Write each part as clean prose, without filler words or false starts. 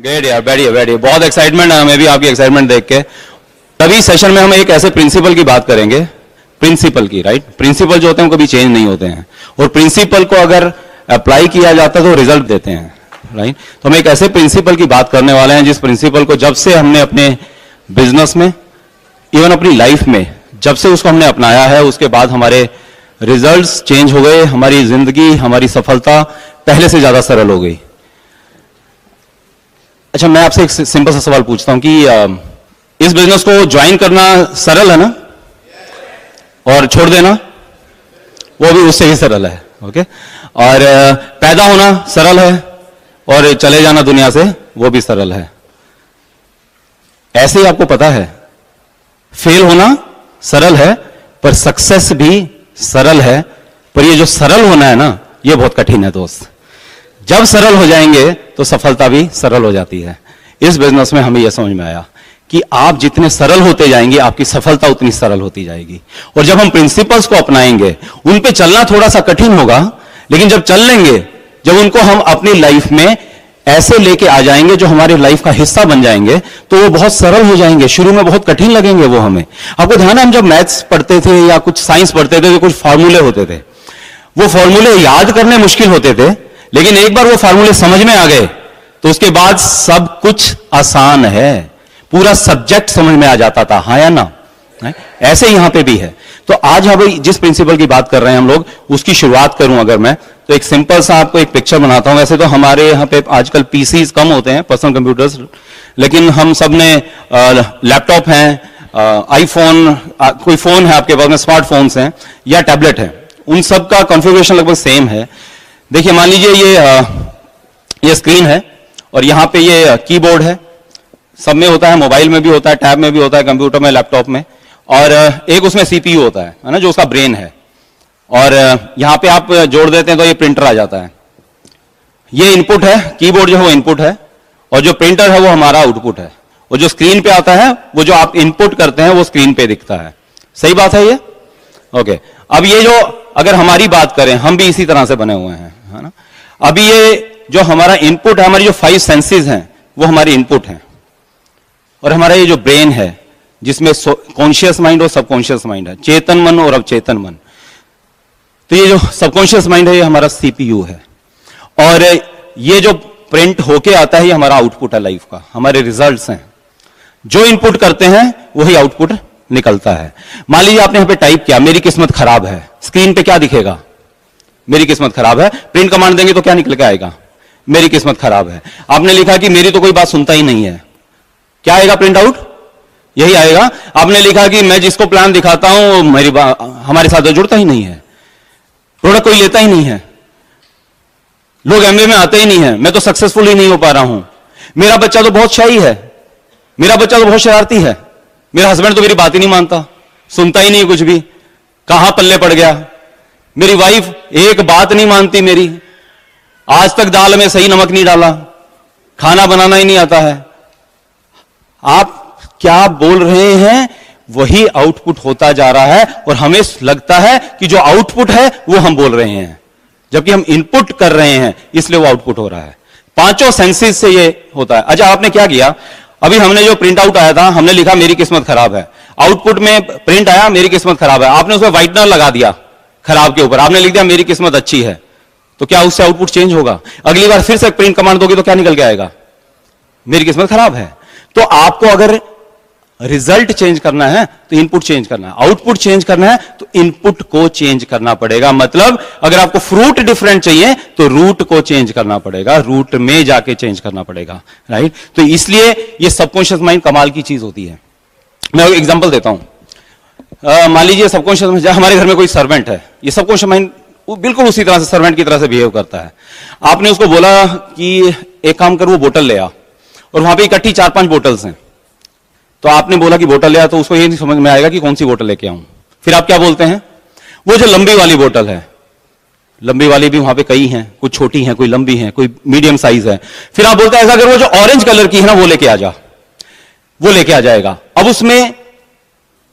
Great यार, बैठिए बैठिए, बहुत एक्साइटमेंट है हमें भी आपकी एक्साइटमेंट देख के। तभी सेशन में हम एक ऐसे प्रिंसिपल की बात करेंगे, प्रिंसिपल की, राइट। प्रिंसिपल जो होते हैं वो कभी चेंज नहीं होते हैं, और प्रिंसिपल को अगर अप्लाई किया जाता है तो रिजल्ट देते हैं, राइट। तो हम एक ऐसे प्रिंसिपल की बात करने वाले हैं जिस प्रिंसिपल को जब से हमने अपने बिजनेस में, इवन अपनी लाइफ में जब से उसको हमने अपनाया है, उसके बाद हमारे रिजल्ट्स चेंज हो गए, हमारी जिंदगी, हमारी सफलता पहले से ज्यादा सरल हो गई। अच्छा, मैं आपसे एक सिंपल सा सवाल पूछता हूं कि इस बिजनेस को ज्वाइन करना सरल है ना, और छोड़ देना वो भी उससे ही सरल है, ओके। और पैदा होना सरल है, और चले जाना दुनिया से वो भी सरल है। ऐसे ही आपको पता है फेल होना सरल है, पर सक्सेस भी सरल है। पर ये जो सरल होना है ना, ये बहुत कठिन है दोस्त। जब सरल हो जाएंगे तो सफलता भी सरल हो जाती है। इस बिजनेस में हमें यह समझ में आया कि आप जितने सरल होते जाएंगे, आपकी सफलता उतनी सरल होती जाएगी। और जब हम प्रिंसिपल्स को अपनाएंगे, उन पे चलना थोड़ा सा कठिन होगा, लेकिन जब चल लेंगे, जब उनको हम अपनी लाइफ में ऐसे लेके आ जाएंगे जो हमारी लाइफ का हिस्सा बन जाएंगे, तो वो बहुत सरल हो जाएंगे। शुरू में बहुत कठिन लगेंगे वो हमें। आपको ध्यान है, हम जब मैथ्स पढ़ते थे या कुछ साइंस पढ़ते थे तो कुछ फार्मूले होते थे, वो फार्मूले याद करने मुश्किल होते थे, लेकिन एक बार वो फार्मूले समझ में आ गए तो उसके बाद सब कुछ आसान है, पूरा सब्जेक्ट समझ में आ जाता था, हाँ या ना। ऐसे यहां पे भी है। तो आज हम जिस प्रिंसिपल की बात कर रहे हैं हम लोग, उसकी शुरुआत करूं अगर मैं, तो एक सिंपल सा आपको एक पिक्चर बनाता हूं। वैसे तो हमारे यहाँ पे आजकल पीसीज कम होते हैं, पर्सनल कंप्यूटर्स, लेकिन हम सब ने लैपटॉप हैं, आईफोन, कोई फोन है आपके पास में, स्मार्टफोन्स हैं या टैबलेट है, उन सब का कॉन्फ़िगरेशन लगभग सेम है। देखिए, मान लीजिए ये स्क्रीन है, और यहां पे ये कीबोर्ड है। सब में होता है, मोबाइल में भी होता है, टैब में भी होता है, कंप्यूटर में, लैपटॉप में, और एक उसमें सीपीयू होता है ना, जो उसका ब्रेन है। और यहां पे आप जोड़ देते हैं तो ये प्रिंटर आ जाता है। ये इनपुट है, कीबोर्ड जो है वो इनपुट है, और जो प्रिंटर है वो हमारा आउटपुट है। और जो स्क्रीन पे आता है, वो जो आप इनपुट करते हैं वो स्क्रीन पे दिखता है। सही बात है ये, ओके। अब ये जो, अगर हमारी बात करें, हम भी इसी तरह से बने हुए हैं, है ना। अभी ये जो हमारा इनपुट है, हमारी जो 5 सेंसेस हैं वो हमारी इनपुट हैं, और हमारा ये जो ब्रेन है, जिसमें कॉन्शियस माइंड और सबकॉन्शियस माइंड है, चेतन मन और अवचेतन मन, तो ये जो सबकॉन्शियस माइंड है ये हमारा सीपीयू है। और ये जो प्रिंट होके आता है ये हमारा आउटपुट है लाइफ का, हमारे रिजल्ट्स हैं। जो इनपुट करते हैं वही आउटपुट निकलता है। मान लीजिए आपने यहां पे टाइप किया मेरी किस्मत खराब है, स्क्रीन पे क्या दिखेगा? मेरी किस्मत खराब है। प्रिंट कमांड देंगे तो क्या निकल के आएगा? मेरी किस्मत खराब है। आपने लिखा कि मेरी तो कोई बात सुनता ही नहीं है, क्या आएगा प्रिंट आउट? यही आएगा। आपने लिखा कि मैं जिसको प्लान दिखाता हूं मेरी हमारे साथ तो जुड़ता ही नहीं है, प्रोडक्ट कोई लेता ही नहीं है, लोग एमवे में आते ही नहीं है, मैं तो सक्सेसफुल ही नहीं हो पा रहा हूं, मेरा बच्चा तो बहुत शाई है, मेरा बच्चा तो बहुत शरारती है, मेरा हस्बैंड तो मेरी बात ही नहीं मानता, सुनता ही नहीं कुछ भी, कहां पल्ले पड़ गया, मेरी वाइफ एक बात नहीं मानती मेरी, आज तक दाल में सही नमक नहीं डाला, खाना बनाना ही नहीं आता है। आप क्या बोल रहे हैं वही आउटपुट होता जा रहा है, और हमें लगता है कि जो आउटपुट है वो हम बोल रहे हैं, जबकि हम इनपुट कर रहे हैं, इसलिए वो आउटपुट हो रहा है। 5 सेंसेस से ये होता है। अच्छा, आपने क्या किया, अभी हमने जो प्रिंट आउट आया था, हमने लिखा मेरी किस्मत खराब है, आउटपुट में प्रिंट आया मेरी किस्मत खराब है, आपने उसमें व्हाइटनर लगा दिया खराब के ऊपर, आपने लिख दिया मेरी किस्मत अच्छी है, तो क्या उससे आउटपुट चेंज होगा? अगली बार फिर से प्रिंट कमांड दोगे तो क्या निकल के आएगा? मेरी किस्मत खराब है। तो आपको अगर रिजल्ट चेंज करना है तो इनपुट चेंज करना है, आउटपुट चेंज करना है तो इनपुट को चेंज करना पड़ेगा। मतलब अगर आपको फ्रूट डिफरेंट चाहिए तो रूट को चेंज करना पड़ेगा, रूट में जाके चेंज करना पड़ेगा, राइट। तो इसलिए ये सबकॉन्शियस माइंड कमाल की चीज होती है। मैं एक एग्जांपल देता हूं। मान लीजिए सबकॉन्शियस माइंड, हमारे घर में कोई सर्वेंट है, ये सबकॉन्शियस माइंड बिल्कुल उसी तरह से सर्वेंट की तरह से बिहेव करता है। आपने उसको बोला कि एक काम कर, वो बोतल ले आ, और वहां पे इकट्ठी 4-5 बोतल्स हैं, तो आपने बोला कि बोतल ले आ, तो उसको ये नहीं समझ में आएगा कि कौन सी बोतल लेके आऊं। फिर आप क्या बोलते हैं? वो जो लंबी वाली बोतल है, लंबी वाली भी वहां पे कई हैं, कुछ छोटी हैं, कोई लंबी है, कोई मीडियम साइज है। फिर आप बोलते हैं ऐसा अगर वो जो ऑरेंज कलर की है ना वो लेके आ जा, वो लेके आ जाएगा। अब उसमें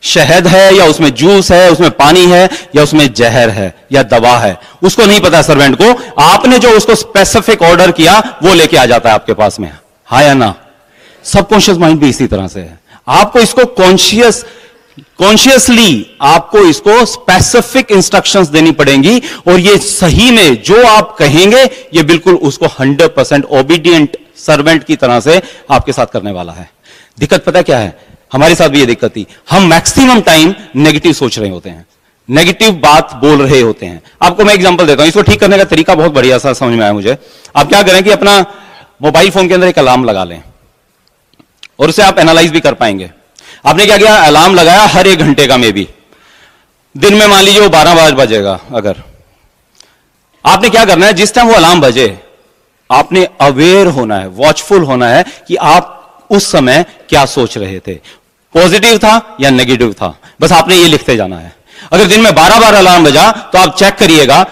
शहद है या उसमें जूस है, उसमें पानी है या उसमें जहर है या दवा है, उसको नहीं पता सर्वेंट को। आपने जो उसको स्पेसिफिक ऑर्डर किया वो लेके आ जाता है आपके पास में, हाँ या ना? सबकॉन्शियस माइंड भी इसी तरह से है। आपको इसको कॉन्शियसली आपको इसको स्पेसिफिक इंस्ट्रक्शंस देनी पड़ेंगी, और ये सही में जो आप कहेंगे ये बिल्कुल उसको 100% ओबीडियंट सर्वेंट की तरह से आपके साथ करने वाला है। दिक्कत पता क्या है? हमारे साथ भी ये दिक्कत थी, हम मैक्सिमम टाइम नेगेटिव सोच रहे होते हैं, नेगेटिव बात बोल रहे होते हैं। आपको मैं एग्जांपल देता हूं, इसको ठीक करने का तरीका बहुत बढ़िया सा समझ में आया मुझे। आप क्या करें कि अपना मोबाइल फोन के अंदर एक अलार्म लगा लें, और उसे आप एनालाइज भी कर पाएंगे। आपने क्या किया? अलार्म लगाया हर 1 घंटे का, में भी दिन में मान लीजिए वो 12 बजेगा। अगर आपने क्या करना है, जिस टाइम वो अलार्म बजे आपने अवेयर होना है, वॉचफुल होना है कि आप उस समय क्या सोच रहे थे, पॉजिटिव था या नेगेटिव था। बस आपने ये लिखते जाना है। अगर दिन में 12 बार अलार्म बजा तो आप चेक करिएगा,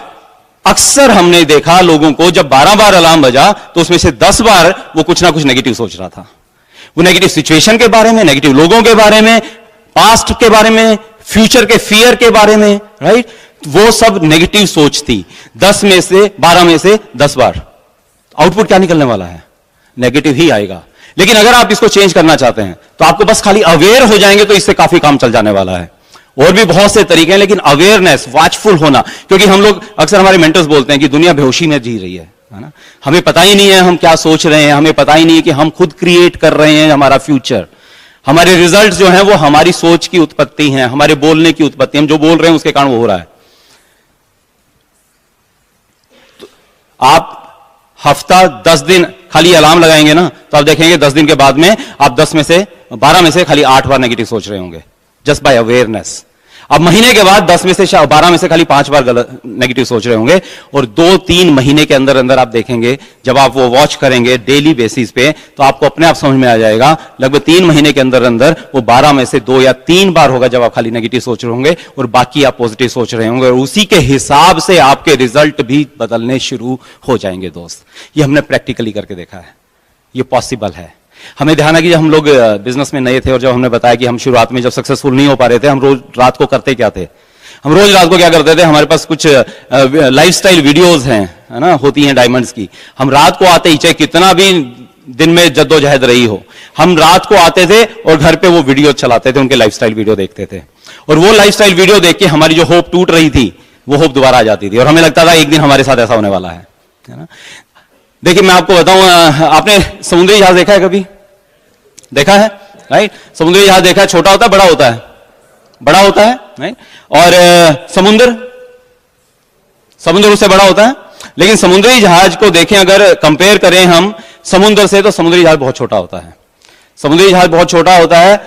अक्सर हमने देखा लोगों को जब 12 बार अलार्म बजा तो उसमें से 10 बार वो कुछ ना कुछ नेगेटिव सोच रहा था। वो नेगेटिव सिचुएशन के बारे में, नेगेटिव लोगों के बारे में, पास्ट के बारे में, फ्यूचर के फियर के बारे में, राइट? वो सब नेगेटिव सोच थी। 12 में से 10 बार आउटपुट क्या निकलने वाला है? नेगेटिव ही आएगा। लेकिन अगर आप इसको चेंज करना चाहते हैं तो आपको बस खाली अवेयर हो जाएंगे तो इससे काफी काम चल जाने वाला है। और भी बहुत से तरीके हैं, लेकिन अवेयरनेस, वॉचफुल होना, क्योंकि हम लोग अक्सर, हमारे मेंटर्स बोलते हैं कि दुनिया बेहोशी में जी रही है ना? हमें पता ही नहीं है हम क्या सोच रहे हैं, हमें पता ही नहीं है कि हम खुद क्रिएट कर रहे हैं हमारा फ्यूचर। हमारे रिजल्ट जो हैं वो हमारी सोच की उत्पत्ति हैं, हमारे बोलने की उत्पत्ति। हम जो बोल रहे हैं उसके कारण वो हो रहा है। तो आप हफ्ता 10 दिन खाली अलार्म लगाएंगे ना, तो आप देखेंगे 10 दिन के बाद में आप 12 में से खाली 8 बार नेगेटिव सोच रहे होंगे, जस्ट बाय अवेयरनेस। अब महीने के बाद 12 में से खाली 5 बार गलत नेगेटिव सोच रहे होंगे, और 2-3 महीने के अंदर अंदर आप देखेंगे, जब आप वो वॉच करेंगे डेली बेसिस पे, तो आपको अपने आप समझ में आ जाएगा। लगभग 3 महीने के अंदर अंदर वो 12 में से 2 या 3 बार होगा जब आप खाली नेगेटिव सोच रहे होंगे, और बाकी आप पॉजिटिव सोच रहे होंगे, और उसी के हिसाब से आपके रिजल्ट भी बदलने शुरू हो जाएंगे। दोस्त, ये हमने प्रैक्टिकली करके देखा है, ये पॉसिबल है। हमें ध्यान है कि जब हम लोग बिजनेस में नए थे, और जब हमने बताया कि हम शुरुआत में जब सक्सेसफुल नहीं हो पा रहे थे, हम रोज रात को करते क्या थे? हम रोज रात को क्या करते थे? हमारे पास कुछ लाइफस्टाइल वीडियोस हैं, है ना, होती हैं डायमंड्स की। हम रात को आते ही, चाहे कितना भी दिन में जद्दोजहद रही हो, हम रात को आते थे और घर पे वो वीडियो चलाते थे, उनके लाइफस्टाइल वीडियो देखते थे। और वो लाइफस्टाइल वीडियो देख के हमारी जो होप टूट रही थी, वो होप दोबारा आ जाती थी, और हमें लगता था एक दिन हमारे साथ ऐसा होने वाला है ना। देखिए, मैं आपको बताऊं, आपने समुद्री जहाज देखा है कभी? देखा है, राइट? समुद्री जहाज देखा है, छोटा होता है, बड़ा होता है? बड़ा होता है, राइट? और समुद्र उससे बड़ा होता है। लेकिन समुद्री जहाज को देखें, अगर कंपेयर करें हम समुद्र से, तो समुद्री जहाज बहुत छोटा होता है। समुद्री जहाज बहुत छोटा होता है,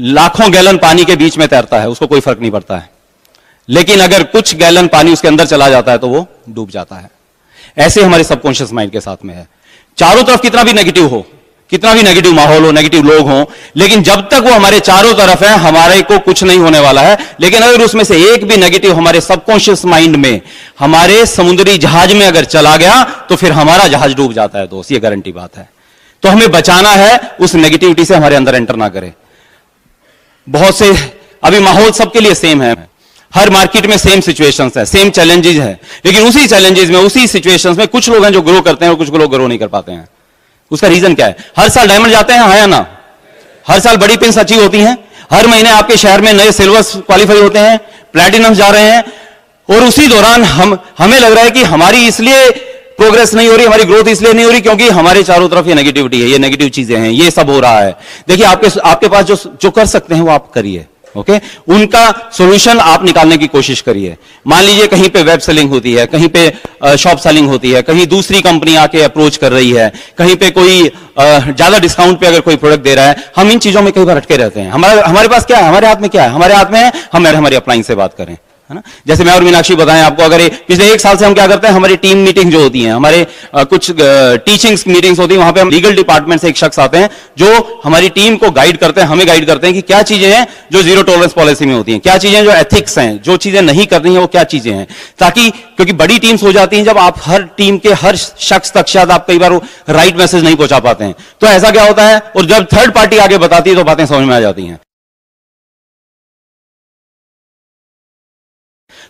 लाखों गैलन पानी के बीच में तैरता है, उसको कोई फर्क नहीं पड़ता है। लेकिन अगर कुछ गैलन पानी उसके अंदर चला जाता है तो वो डूब जाता है। ऐसे हमारे सबकॉन्शियस माइंड के साथ में है। चारों तरफ कितना भी नेगेटिव हो, कितना भी नेगेटिव माहौल हो, नेगेटिव लोग हों, लेकिन जब तक वो हमारे चारों तरफ है, हमारे को कुछ नहीं होने वाला है। लेकिन अगर उसमें से एक भी नेगेटिव हमारे सबकॉन्शियस माइंड में, हमारे समुद्री जहाज में अगर चला गया, तो फिर हमारा जहाज डूब जाता है दोस्त, ये गारंटी बात है। तो हमें बचाना है उस नेगेटिविटी से, हमारे अंदर एंटर ना करे। बहुत से अभी माहौल सबके लिए सेम है, हर मार्केट में सेम सिचुएशंस है, सेम चैलेंजेस है, लेकिन उसी चैलेंजेस में, उसी सिचुएशंस में कुछ लोग हैं जो ग्रो करते हैं और कुछ लोग ग्रो नहीं कर पाते हैं। उसका रीजन क्या है? हर साल डायमंड जाते हैं, हाँ या ना? हर साल बड़ी पिन्स अचीव होती हैं, हर महीने आपके शहर में नए सिल्वर्स क्वालिफाई होते हैं, प्लैटिनम जा रहे हैं, और उसी दौरान हमें लग रहा है कि हमारी इसलिए प्रोग्रेस नहीं हो रही, हमारी ग्रोथ इसलिए नहीं हो रही क्योंकि हमारे चारों तरफ ये नेगेटिविटी है, ये नेगेटिव चीजें हैं, ये सब हो रहा है। देखिए, आपके पास जो कर सकते हैं वो आप करिए, ओके? उनका सॉल्यूशन आप निकालने की कोशिश करिए। मान लीजिए कहीं पे वेब सेलिंग होती है, कहीं पे शॉप सेलिंग होती है, कहीं दूसरी कंपनी आके अप्रोच कर रही है, कहीं पे कोई ज्यादा डिस्काउंट पे अगर कोई प्रोडक्ट दे रहा है। हम इन चीजों में कई बार अटके रहते हैं। हमारे पास क्या है? हमारे हाथ में क्या है? हमारे हाथ में है हम हमारी अपलाइन से बात करें, है ना? जैसे मैं और मीनाक्षी बताएं आपको, अगर पिछले 1 साल से हम क्या करते हैं, हमारी टीम मीटिंग जो होती है, हमारे कुछ टीचिंग्स मीटिंग्स होती है, वहां पे हम लीगल डिपार्टमेंट से एक शख्स आते हैं जो हमारी टीम को गाइड करते हैं, हमें गाइड करते हैं कि क्या चीजें हैं जो जीरो टॉलरेंस पॉलिसी में होती हैं, क्या चीजें जो एथिक्स हैं, जो चीजें नहीं करनी है वो क्या चीजें हैं, ताकि, क्योंकि बड़ी टीम्स हो जाती हैं, जब आप हर टीम के हर शख्स तक शायद आप कई बार राइट मैसेज नहीं पहुंचा पाते हैं, तो ऐसा क्या होता है, और जब थर्ड पार्टी आगे बताती है तो बातें समझ में आ जाती हैं।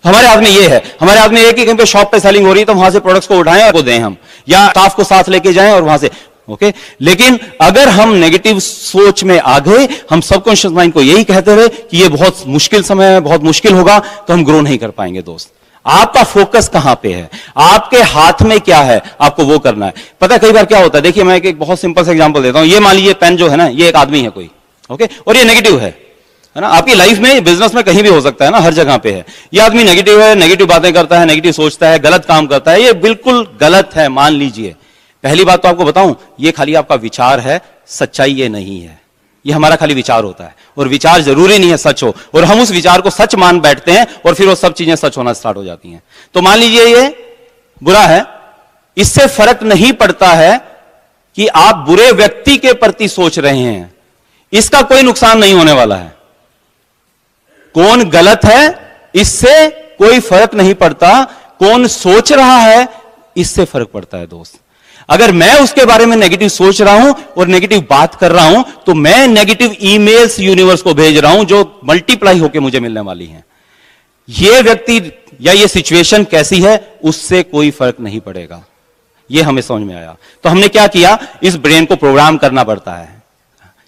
हमारे हाथ में ये है, हमारे हाथ में एक ही कहीं पे शॉप पे सेलिंग हो रही है तो वहां से प्रोडक्ट्स को उठाएं और को दें हम, या स्टाफ को साथ लेके जाएं और वहां से ओके। लेकिन अगर हम नेगेटिव सोच में आ गए, हम सबकॉन्शियस माइंड को यही कहते रहे कि ये बहुत मुश्किल समय है, बहुत मुश्किल होगा, तो हम ग्रो नहीं कर पाएंगे दोस्त। आपका फोकस कहां पे है, आपके हाथ में क्या है, आपको वो करना है। पता है कई बार क्या होता है, देखिए मैं एक बहुत सिंपल सा एग्जांपल देता हूं। ये मान लीजिए पेन जो है ना, ये एक आदमी है कोई, ओके, और ये नेगेटिव है ना। आपकी लाइफ में, बिजनेस में कहीं भी हो सकता है ना, हर जगह पे है। ये आदमी नेगेटिव है, नेगेटिव बातें करता है, नेगेटिव सोचता है, गलत काम करता है, ये बिल्कुल गलत है, मान लीजिए। पहली बात तो आपको बताऊं, ये खाली आपका विचार है, सच्चाई ये नहीं है। ये हमारा खाली विचार होता है, और विचार जरूरी नहीं है सच हो, और हम उस विचार को सच मान बैठते हैं और फिर वो सब चीजें सच होना स्टार्ट हो जाती हैं। तो मान लीजिए ये बुरा है, इससे फर्क नहीं पड़ता है कि आप बुरे व्यक्ति के प्रति सोच रहे हैं, इसका कोई नुकसान नहीं होने वाला है। कौन गलत है इससे कोई फर्क नहीं पड़ता, कौन सोच रहा है इससे फर्क पड़ता है दोस्त। अगर मैं उसके बारे में नेगेटिव सोच रहा हूं और नेगेटिव बात कर रहा हूं, तो मैं नेगेटिव ईमेल्स यूनिवर्स को भेज रहा हूं जो मल्टीप्लाई होकर मुझे मिलने वाली हैं। यह व्यक्ति या ये सिचुएशन कैसी है उससे कोई फर्क नहीं पड़ेगा। यह हमें समझ में आया। तो हमने क्या किया, इस ब्रेन को प्रोग्राम करना पड़ता है,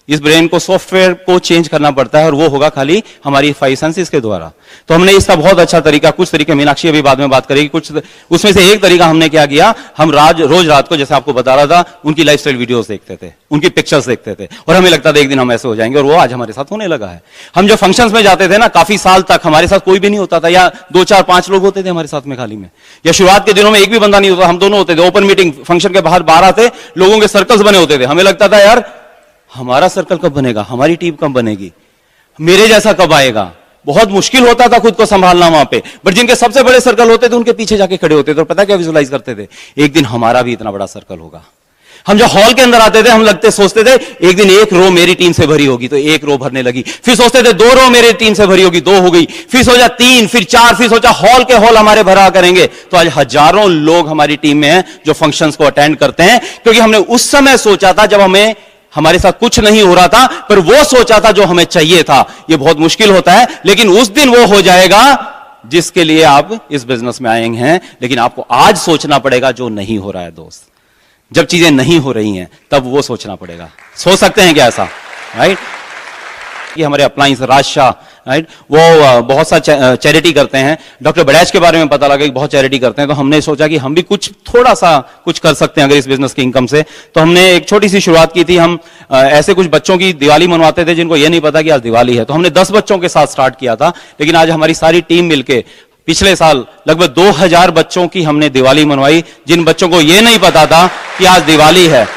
इस ब्रेन को, सॉफ्टवेयर को चेंज करना पड़ता है, और वो होगा खाली हमारी 5 सेंसेस के द्वारा। तो हमने इसका बहुत अच्छा तरीका, कुछ तरीके मीनाक्षी अभी बाद में बात करेगी, कुछ उसमें से एक तरीका हमने क्या किया, हम रोज रात को, जैसे आपको बता रहा था, उनकी लाइफस्टाइल वीडियोस देखते थे, उनकी पिक्चर्स देखते थे, और हमें लगता था एक दिन हम ऐसे हो जाएंगे, और वो आज हमारे साथ होने लगा है। हम जो फंक्शंस में जाते थे ना, काफी साल तक हमारे साथ कोई भी नहीं होता था, या 2 4 5 लोग होते थे हमारे साथ में खाली में, या शुरुआत के दिनों में एक भी बंदा नहीं होता, हम दोनों होते थे। ओपन मीटिंग, फंक्शन के बाहर 12 थे, लोगों के सर्कल्स बने होते थे। हमें लगता था यार हमारा सर्कल कब बनेगा, हमारी टीम कब बनेगी, मेरे जैसा कब आएगा। बहुत मुश्किल होता था खुद को संभालना वहां पे, बट जिनके सबसे बड़े सर्कल होते थे उनके पीछे जाके खड़े होते थे, और पता क्या विजुलाइज करते थे, एक दिन हमारा भी इतना बड़ा सर्कल होगा। हम जब हॉल के अंदर आते थे, हम सोचते थे एक दिन एक रो मेरी टीम से भरी होगी, तो एक रो भरने लगी, फिर सोचते थे 2 रो मेरी टीम से भरी होगी, 2 हो गई, फिर सोचा 3, फिर 4, फिर सोचा हॉल के हॉल हमारे भरा करेंगे। तो आज हजारों लोग हमारी टीम में हैं जो फंक्शंस को अटेंड करते हैं, क्योंकि हमने उस समय सोचा था जब हमारे साथ कुछ नहीं हो रहा था, पर वो सोचा था जो हमें चाहिए था। ये बहुत मुश्किल होता है, लेकिन उस दिन वो हो जाएगा जिसके लिए आप इस बिजनेस में आए हैं। लेकिन आपको आज सोचना पड़ेगा जो नहीं हो रहा है दोस्त। जब चीजें नहीं हो रही हैं तब वो सोचना पड़ेगा। सोच सकते हैं क्या ऐसा, राइट? ये हमारे अप्लायंस राजशाह, राइट, वो बहुत सा चैरिटी करते हैं। डॉक्टर बड़ैच के बारे में पता लगा कि बहुत चैरिटी करते हैं, तो हमने सोचा कि हम भी थोड़ा सा कुछ कर सकते हैं अगर इस बिजनेस की इनकम से। तो हमने एक छोटी सी शुरुआत की थी। हम ऐसे कुछ बच्चों की दिवाली मनवाते थे जिनको ये नहीं पता कि आज दिवाली है। तो हमने 10 बच्चों के साथ स्टार्ट किया था, लेकिन आज हमारी सारी टीम मिलके पिछले साल लगभग 2000 बच्चों की हमने दिवाली मनवाई, जिन बच्चों को ये नहीं पता था कि आज दिवाली है।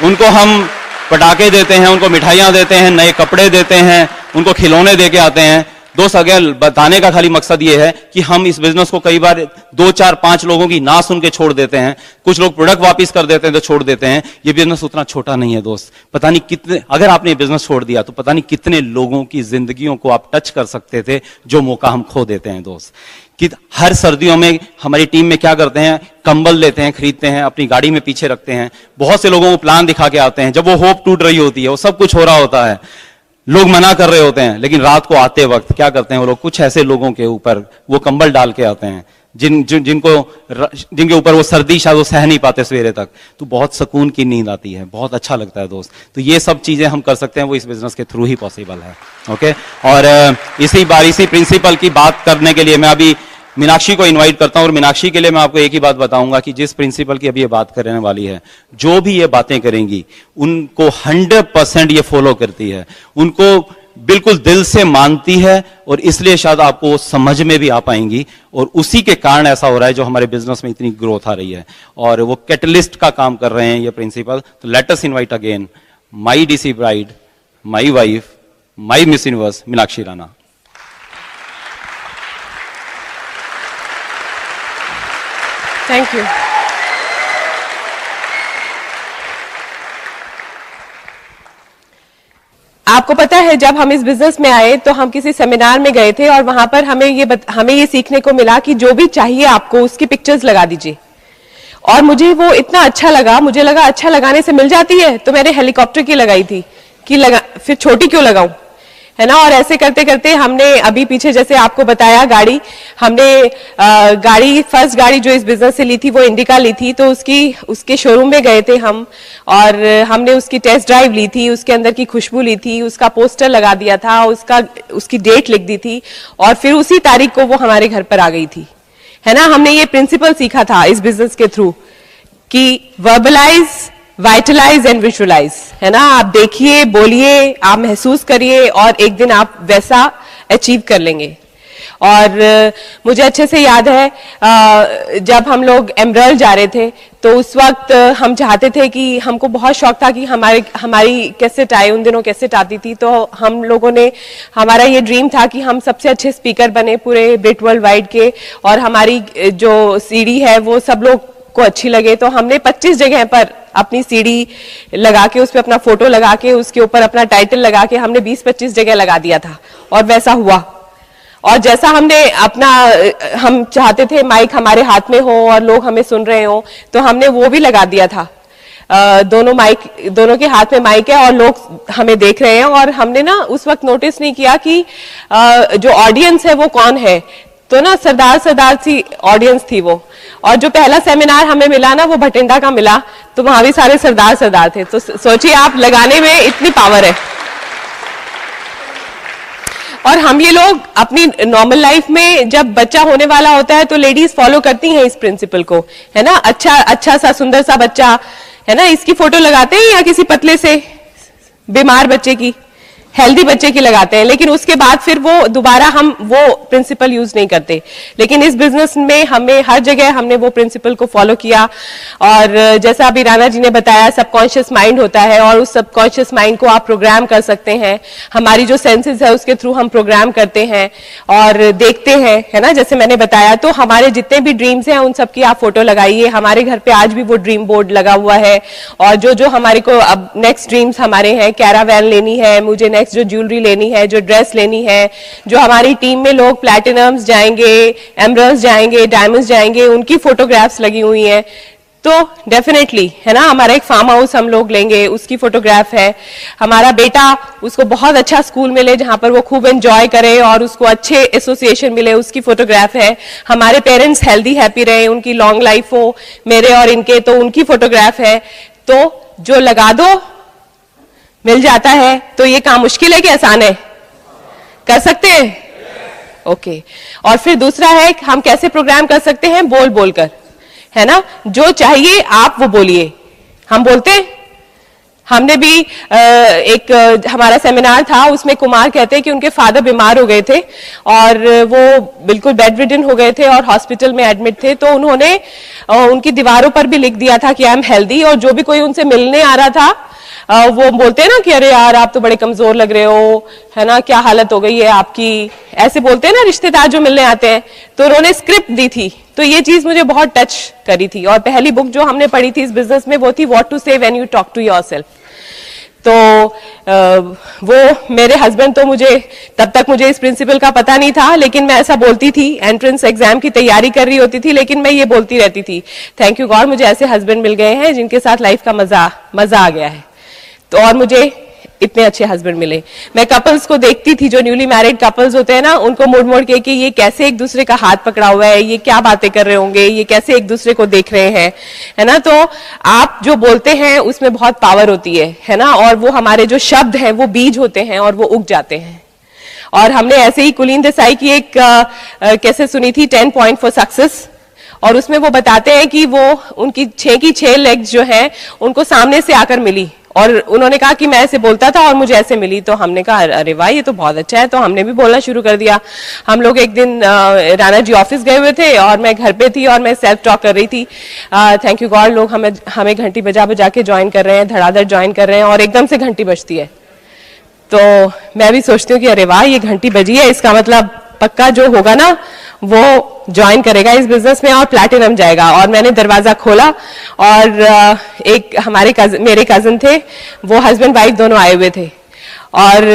उनको हम पटाखे देते हैं, उनको मिठाइयां देते हैं, नए कपड़े देते हैं, उनको खिलौने देके आते हैं। दोस्त अगर बताने का खाली मकसद ये है कि हम इस बिजनेस को कई बार 2 4 5 लोगों की ना सुन के छोड़ देते हैं। कुछ लोग प्रोडक्ट वापस कर देते हैं तो छोड़ देते हैं। ये बिजनेस उतना छोटा नहीं है दोस्त। पता नहीं कितने, अगर आपने बिजनेस छोड़ दिया तो पता नहीं कितने लोगों की जिंदगियों को आप टच कर सकते थे, जो मौका हम खो देते हैं दोस्त। कि हर सर्दियों में हमारी टीम में क्या करते हैं, कंबल लेते हैं, खरीदते हैं, अपनी गाड़ी में पीछे रखते हैं, बहुत से लोगों को प्लान दिखा के आते हैं। जब वो होप टूट रही होती है, वो सब कुछ हो रहा होता है, लोग मना कर रहे होते हैं, लेकिन रात को आते वक्त क्या करते हैं वो लोग, कुछ ऐसे लोगों के ऊपर वो कंबल डाल के आते हैं जिनके ऊपर वो सर्दी शायद वो सह नहीं पाते सवेरे तक। तो बहुत सुकून की नींद आती है, बहुत अच्छा लगता है दोस्त। तो ये सब चीजें हम कर सकते हैं, वो इस बिजनेस के थ्रू ही पॉसिबल है। ओके, और इसी प्रिंसिपल की बात करने के लिए मैं अभी मीनाक्षी को इनवाइट करता हूं। और मीनाक्षी के लिए मैं आपको एक ही बात बताऊंगा कि जिस प्रिंसिपल की अभी ये बात करने वाली है, जो भी ये बातें करेंगी उनको 100% ये फॉलो करती है, उनको बिल्कुल दिल से मानती है, और इसलिए शायद आपको समझ में भी आ पाएंगी। और उसी के कारण ऐसा हो रहा है जो हमारे बिजनेस में इतनी ग्रोथ आ रही है, और वो कैटलिस्ट का काम कर रहे हैं ये प्रिंसिपल। तो let us invite again my DC bride, my wife, my miss universe, Meenakshi Rana. Thank you. आपको पता है जब हम इस बिजनेस में आए तो हम किसी सेमिनार में गए थे, और वहां पर हमें ये सीखने को मिला कि जो भी चाहिए आपको उसकी पिक्चर्स लगा दीजिए। और मुझे वो इतना अच्छा लगा, मुझे लगा अच्छा लगाने से मिल जाती है, तो मैंने हेलीकॉप्टर की लगाई थी कि फिर छोटी क्यों लगाऊं। है ना। और ऐसे करते करते हमने अभी पीछे जैसे आपको बताया गाड़ी, हमने गाड़ी फर्स्ट गाड़ी जो इस बिजनेस से ली थी वो इंडिका ली थी, तो उसके शोरूम में गए थे हम और हमने उसकी टेस्ट ड्राइव ली थी, उसके अंदर की खुशबू ली थी, उसका पोस्टर लगा दिया था, उसकी डेट लिख दी थी और फिर उसी तारीख को वो हमारे घर पर आ गई थी, है ना। हमने ये प्रिंसिपल सीखा था इस बिजनेस के थ्रू कि वर्बलाइज, वाइटलाइज एंड विजुअलाइज, है ना। आप देखिए, बोलिए, आप महसूस करिए और एक दिन आप वैसा अचीव कर लेंगे। और मुझे अच्छे से याद है जब हम लोग एमरल्ड जा रहे थे तो उस वक्त हम चाहते थे कि हमको बहुत शौक था कि हमारी कैसेट आए, उन दिनों कैसेट आती थी, तो हम लोगों ने, हमारा ये ड्रीम था कि हम सबसे अच्छे स्पीकर बने पूरे ब्रिट वर्ल्ड वाइड के और हमारी जो सीडी है वो सब लोग को अच्छी लगे। तो हमने 25 जगह पर अपनी सीडी लगा के उस पर अपना फोटो लगा के उसके ऊपर अपना टाइटल लगा के हमने 20-25 जगह लगा दिया था और वैसा हुआ। और जैसा हम चाहते थे माइक हमारे हाथ में हो और लोग हमें सुन रहे हो, तो हमने वो भी लगा दिया था। दोनों के हाथ में माइक है और लोग हमें देख रहे हैं और हमने ना उस वक्त नोटिस नहीं किया कि जो ऑडियंस है वो कौन है, तो ना सरदार सी ऑडियंस थी वो। और जो पहला सेमिनार हमें मिला ना वो भटिंडा का मिला, तो वहां भी सारे सरदार थे। तो सोचिए आप, लगाने में इतनी पावर है। और हम ये लोग अपनी नॉर्मल लाइफ में जब बच्चा होने वाला होता है तो लेडीज फॉलो करती हैं इस प्रिंसिपल को, है ना। अच्छा सा सुंदर सा बच्चा, है ना, इसकी फोटो लगाते हैं या किसी पतले से बीमार बच्चे की, हेल्दी बच्चे की लगाते हैं, लेकिन उसके बाद फिर वो दोबारा हम वो प्रिंसिपल यूज नहीं करते। लेकिन इस बिजनेस में हमें हर जगह हमने वो प्रिंसिपल को फॉलो किया। और जैसा अभी राणा जी ने बताया, सबकॉन्शियस माइंड होता है और उस सबकॉन्शियस माइंड को आप प्रोग्राम कर सकते हैं। हमारी जो सेंसेस है उसके थ्रू हम प्रोग्राम करते हैं और देखते हैं, है ना, जैसे मैंने बताया। तो हमारे जितने भी ड्रीम्स हैं उन सबकी आप फोटो लगाइए। हमारे घर पे आज भी वो ड्रीम बोर्ड लगा हुआ है और जो हमारे को अब नेक्स्ट ड्रीम्स हमारे हैं, कैरावैन लेनी है मुझे, नेक्स्ट जो ज्वेलरी लेनी है, जो ड्रेस लेनी है, जो हमारी टीम में लोग प्लैटिनम्स जाएंगे, एमरल्ड्स जाएंगे, डायमंड्स जाएंगे, उनकी फोटोग्राफ्स लगी हुई हैं। तो डेफिनेटली, है ना, हमारा एक फार्म हाउस हम लोग लेंगे, उसकी फोटोग्राफ है। हमारा बेटा, उसको बहुत अच्छा स्कूल मिले जहां पर वो खूब एंजॉय करे और उसको अच्छे एसोसिएशन मिले, उसकी फोटोग्राफ है। हमारे पेरेंट्स हेल्दी हैप्पी रहे, उनकी लॉन्ग लाइफ हो, मेरे और इनके, तो उनकी फोटोग्राफ है। तो जो लगा दो मिल जाता है। तो ये काम मुश्किल है कि आसान है? कर सकते हैं? ओके। और फिर दूसरा है हम कैसे प्रोग्राम कर सकते हैं, बोल बोलकर, है ना। जो चाहिए आप वो बोलिए। हम बोलते हैं। हमने भी हमारा सेमिनार था, उसमें कुमार कहते हैं कि उनके फादर बीमार हो गए थे और वो बिल्कुल बेड रिडन हो गए थे और हॉस्पिटल में एडमिट थे। तो उन्होंने उनकी दीवारों पर भी लिख दिया था कि आई एम हेल्दी, और जो भी कोई उनसे मिलने आ रहा था वो बोलते हैं ना कि अरे यार आप तो बड़े कमजोर लग रहे हो, है ना, क्या हालत हो गई है आपकी, ऐसे बोलते हैं ना रिश्तेदार जो मिलने आते हैं। तो उन्होंने स्क्रिप्ट दी थी, तो ये चीज मुझे बहुत टच करी थी। और पहली बुक जो हमने पढ़ी थी इस बिजनेस में वो थी what to say when you talk to yourself. तो वो मेरे हस्बैंड, तो तब तक मुझे इस प्रिंसिपल का पता नहीं था, लेकिन मैं ऐसा बोलती थी। एंट्रेंस एग्जाम की तैयारी कर रही होती थी लेकिन मैं ये बोलती रहती थी, थैंक यू गॉड मुझे ऐसे हस्बैंड मिल गए हैं जिनके साथ लाइफ का मजा आ गया है। तो और मुझे इतने अच्छे हस्बैंड मिले। मैं कपल्स को देखती थी, जो न्यूली मैरिड कपल्स होते हैं ना, उनको मुड़ के कि ये कैसे एक दूसरे का हाथ पकड़ा हुआ है, ये क्या बातें कर रहे होंगे, ये कैसे एक दूसरे को देख रहे हैं, है ना। तो आप जो बोलते हैं उसमें बहुत पावर होती है ना। और वो हमारे जो शब्द हैं वो बीज होते हैं और वो उग जाते हैं। और हमने ऐसे ही कुलीन देसाई की एक कैसे सुनी थी, 10 पॉइंट फॉर सक्सेस, और उसमें वो बताते हैं कि वो उनकी 6 की 6 लेग्स जो हैं उनको सामने से आकर मिली और उन्होंने कहा कि मैं ऐसे बोलता था और मुझे ऐसे मिली। तो हमने कहा अरे वाह ये तो बहुत अच्छा है, तो हमने भी बोलना शुरू कर दिया। हम लोग एक दिन राणा जी ऑफिस गए हुए थे और मैं घर पे थी और मैं सेल्फ टॉक कर रही थी, थैंक यू गॉड लोग हमें घंटी बजा के ज्वाइन कर रहे हैं, धड़ाधड़ ज्वाइन कर रहे हैं, और एकदम से घंटी बजती है। तो मैं भी सोचती हूँ कि अरे वाह ये घंटी बजी है, इसका मतलब पक्का जो होगा ना वो ज्वाइन करेगा इस बिजनेस में और प्लैटिनम जाएगा। और मैंने दरवाजा खोला और एक मेरे कजन थे, वो हस्बैंड वाइफ दोनों आए हुए थे और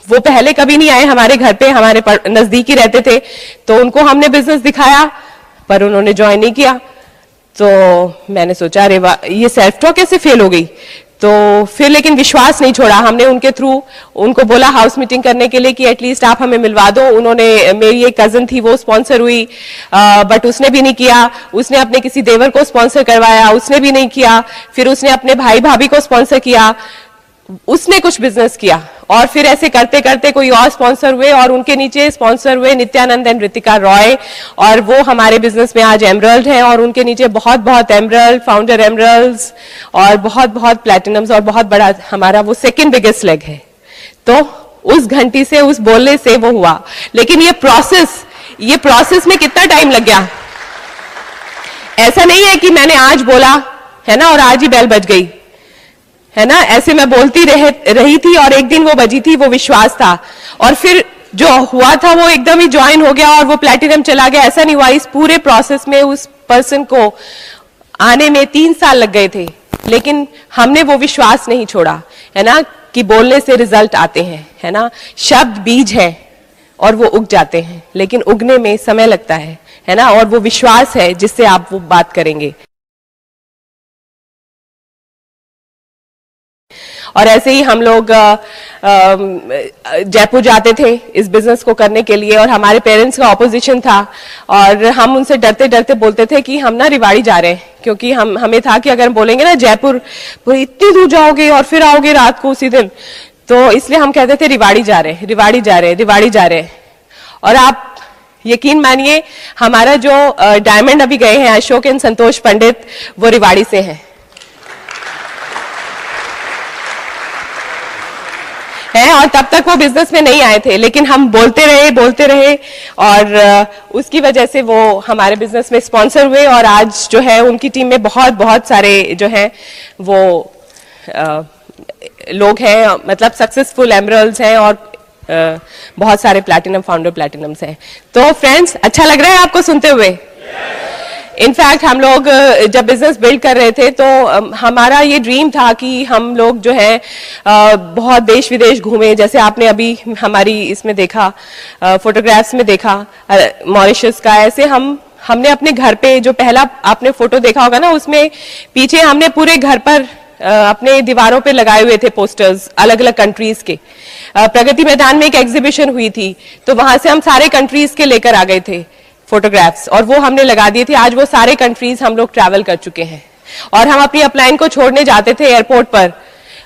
वो पहले कभी नहीं आए हमारे घर पे, हमारे नजदीक ही रहते थे। तो उनको हमने बिजनेस दिखाया पर उन्होंने ज्वाइन नहीं किया। तो मैंने सोचा अरे वाह ये सेल्फ टॉक कैसे फेल हो गई। तो फिर लेकिन विश्वास नहीं छोड़ा हमने, उनके थ्रू उनको बोला हाउस मीटिंग करने के लिए कि एटलीस्ट आप हमें मिलवा दो। उन्होंने, मेरी एक कजन थी वो स्पॉन्सर हुई, बट उसने भी नहीं किया। उसने अपने किसी देवर को स्पॉन्सर करवाया, उसने भी नहीं किया। फिर उसने अपने भाई भाभी को स्पॉन्सर किया, उसने कुछ बिजनेस किया। और फिर ऐसे करते करते कोई और स्पॉन्सर हुए, और उनके नीचे स्पॉन्सर हुए नित्यानंद एंड ऋतिका रॉय, और वो हमारे बिजनेस में आज एमरल्ड है। और उनके नीचे बहुत बहुत एमरल्ड, फाउंडर एमरल्ड्स, और बहुत बहुत प्लैटिनम्स, और बहुत बड़ा हमारा वो सेकंड बिगेस्ट लेग है। तो उस घंटी से, उस बोलने से वो हुआ। लेकिन ये प्रोसेस में कितना टाइम लग गया। ऐसा नहीं है कि मैंने आज बोला है ना और आज ही बेल बज गई, है ना। ऐसे मैं बोलती रही थी और एक दिन वो बजी थी, वो विश्वास था। और फिर जो हुआ था वो एकदम ही ज्वाइन हो गया और वो प्लैटिनम चला गया। ऐसा नहीं हुआ। इस पूरे प्रोसेस में उस पर्सन को आने में 3 साल लग गए थे, लेकिन हमने वो विश्वास नहीं छोड़ा, है ना, कि बोलने से रिजल्ट आते हैं, है ना। शब्द बीज है और वो उग जाते हैं, लेकिन उगने में समय लगता है ना। और वो विश्वास है जिससे आप वो बात करेंगे। और ऐसे ही हम लोग जयपुर जाते थे इस बिजनेस को करने के लिए, और हमारे पेरेंट्स का ऑपोजिशन था, और हम उनसे डरते डरते बोलते थे कि हम ना रिवाड़ी जा रहे हैं, क्योंकि हमें था कि अगर हम बोलेंगे ना जयपुर इतनी दूर जाओगे और फिर आओगे रात को उसी दिन, तो इसलिए हम कहते थे रिवाड़ी जा रहे हैं, रिवाड़ी जा रहे हैं, रिवाड़ी जा रहे हैं। और आप यकीन मानिए हमारा जो डायमंड अभी गए हैं अशोक एंड संतोष पंडित, वो रिवाड़ी से हैं। और तब तक वो बिजनेस में नहीं आए थे, लेकिन हम बोलते रहे और उसकी वजह से वो हमारे बिजनेस में स्पॉन्सर हुए। और आज जो है उनकी टीम में बहुत बहुत सारे जो हैं वो लोग हैं, मतलब सक्सेसफुल एमरल्ड्स हैं, और बहुत सारे प्लैटिनम फाउंडर प्लैटिनम्स हैं। तो फ्रेंड्स, अच्छा लग रहा है आपको सुनते हुए? इनफैक्ट हम लोग जब बिजनेस बिल्ड कर रहे थे तो हमारा ये ड्रीम था कि हम लोग जो है बहुत देश विदेश घूमे। जैसे आपने अभी हमारी इसमें देखा, फोटोग्राफ्स में देखा मॉरिशस का। ऐसे हमने अपने घर पे जो पहला आपने फोटो देखा होगा ना, उसमें पीछे हमने पूरे घर पर अपने दीवारों पे लगाए हुए थे पोस्टर्स अलग अलग कंट्रीज के। प्रगति मैदान में एक एग्जीबिशन हुई थी, तो वहां से हम सारे कंट्रीज के लेकर आ गए थे फोटोग्राफ्स, और वो हमने लगा दिए थे। आज वो सारे कंट्रीज हम लोग ट्रैवल कर चुके हैं। और हम अपनी अपलाइन को छोड़ने जाते थे एयरपोर्ट पर,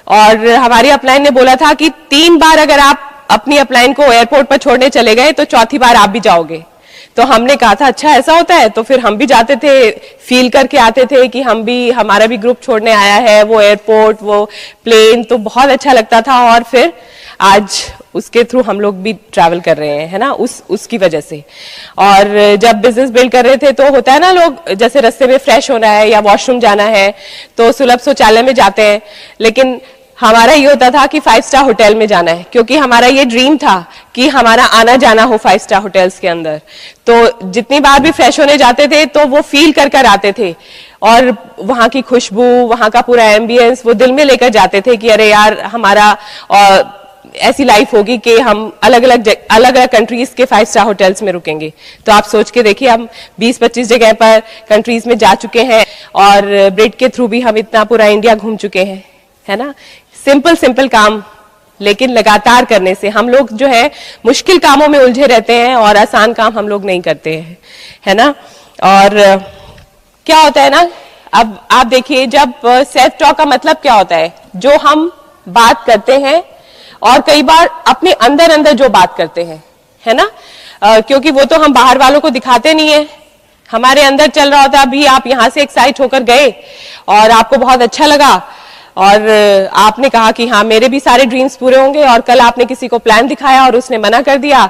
और हमारी अपलाइन ने बोला था कि 3 बार अगर आप अपनी अपलाइन को एयरपोर्ट पर छोड़ने चले गए तो चौथी बार आप भी जाओगे। तो हमने कहा था अच्छा ऐसा होता है, तो फिर हम भी जाते थे, फील करके आते थे कि हमारा भी ग्रुप छोड़ने आया है, वो एयरपोर्ट, वो प्लेन, तो बहुत अच्छा लगता था। और फिर आज उसके थ्रू हम लोग भी ट्रैवल कर रहे हैं, है ना, उसकी वजह से। और जब बिजनेस बिल्ड कर रहे थे तो होता है ना, लोग जैसे रास्ते में फ्रेश होना है या वॉशरूम जाना है तो सुलभ शौचालय में जाते हैं, लेकिन हमारा ये होता था कि 5 स्टार होटल में जाना है, क्योंकि हमारा ये ड्रीम था कि हमारा आना जाना हो 5 स्टार होटल्स के अंदर। तो जितनी बार भी फ्रेश होने जाते थे तो वो फील कर आते थे, और वहां की खुशबू, वहां का पूरा एम्बियंस वो दिल में लेकर जाते थे कि अरे यार हमारा ऐसी लाइफ होगी कि हम अलग अलग कंट्रीज के 5 स्टार होटल्स में रुकेंगे। तो आप सोच के देखिए, हम 20-25 जगह पर कंट्रीज में जा चुके हैं, और ब्रिड के थ्रू भी हम इतना पूरा इंडिया घूम चुके हैं, है ना। सिंपल काम, लेकिन लगातार करने से हम लोग जो है मुश्किल कामों में उलझे रहते हैं और आसान काम हम लोग नहीं करते हैं, है ना। और क्या होता है ना, अब आप देखिए, जब सेल्फ टॉक का मतलब क्या होता है, जो हम बात करते हैं और कई बार अपने अंदर जो बात करते हैं, है ना। क्योंकि वो तो हम बाहर वालों को दिखाते नहीं है, हमारे अंदर चल रहा होता है। अभी आप यहां से एक्साइट होकर गए और आपको बहुत अच्छा लगा, और आपने कहा कि हाँ मेरे भी सारे ड्रीम्स पूरे होंगे, और कल आपने किसी को प्लान दिखाया और उसने मना कर दिया,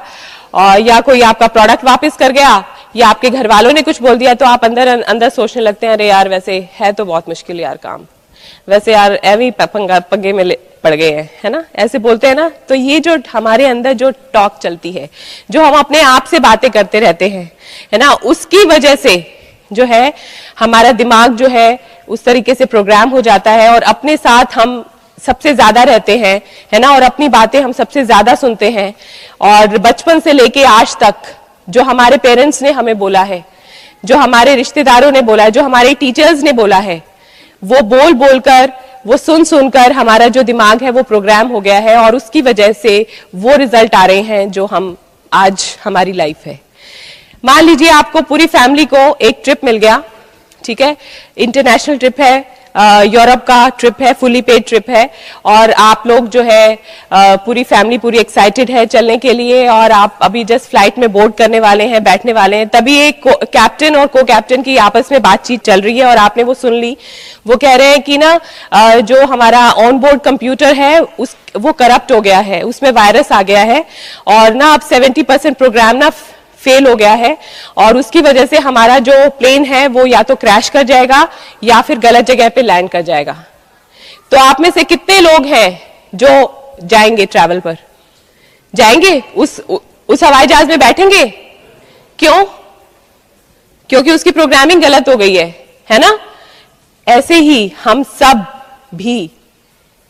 और या कोई आपका प्रोडक्ट वापस कर गया, या आपके घर वालों ने कुछ बोल दिया, तो आप अंदर सोचने लगते हैं अरे यार वैसे है तो बहुत मुश्किल यार काम, वैसे यार एवी पंगे में पड़ गए हैं, है ना, ऐसे बोलते हैं ना। तो ये जो हमारे अंदर जो टॉक चलती है, जो हम अपने आप से बातें करते रहते हैं, है ना, उसकी वजह से जो है हमारा दिमाग जो है उस तरीके से प्रोग्राम हो जाता है, और अपने साथ हम सबसे ज्यादा रहते हैं, है ना, और अपनी बातें हम सबसे ज्यादा सुनते हैं। और बचपन से लेके आज तक जो हमारे पेरेंट्स ने हमें बोला है, जो हमारे रिश्तेदारों ने बोला है, जो हमारे टीचर्स ने बोला है, वो बोल कर वो सुन सुनकर हमारा जो दिमाग है वो प्रोग्राम हो गया है और उसकी वजह से वो रिजल्ट आ रहे हैं जो हम आज हमारी लाइफ है। मान लीजिए आपको पूरी फैमिली को एक ट्रिप मिल गया, ठीक है, इंटरनेशनल ट्रिप है, यूरोप का ट्रिप है, फुली पेड ट्रिप है, और आप लोग जो है पूरी फैमिली पूरी एक्साइटेड है चलने के लिए, और आप अभी जस्ट फ्लाइट में बोर्ड करने वाले हैं, बैठने वाले हैं, तभी एक कैप्टन और को कैप्टन की आपस में बातचीत चल रही है और आपने वो सुन ली। वो कह रहे हैं कि ना जो हमारा ऑन बोर्ड कंप्यूटर है वो करप्ट हो गया है, उसमें वायरस आ गया है और ना अब 70% प्रोग्राम ना फेल हो गया है और उसकी वजह से हमारा जो प्लेन है वो या तो क्रैश कर जाएगा या फिर गलत जगह पे लैंड कर जाएगा। तो आप में से कितने लोग हैं जो जाएंगे, ट्रैवल पर जाएंगे, उस हवाई जहाज में बैठेंगे? क्यों? क्योंकि उसकी प्रोग्रामिंग गलत हो गई है ना? ऐसे ही हम सब भी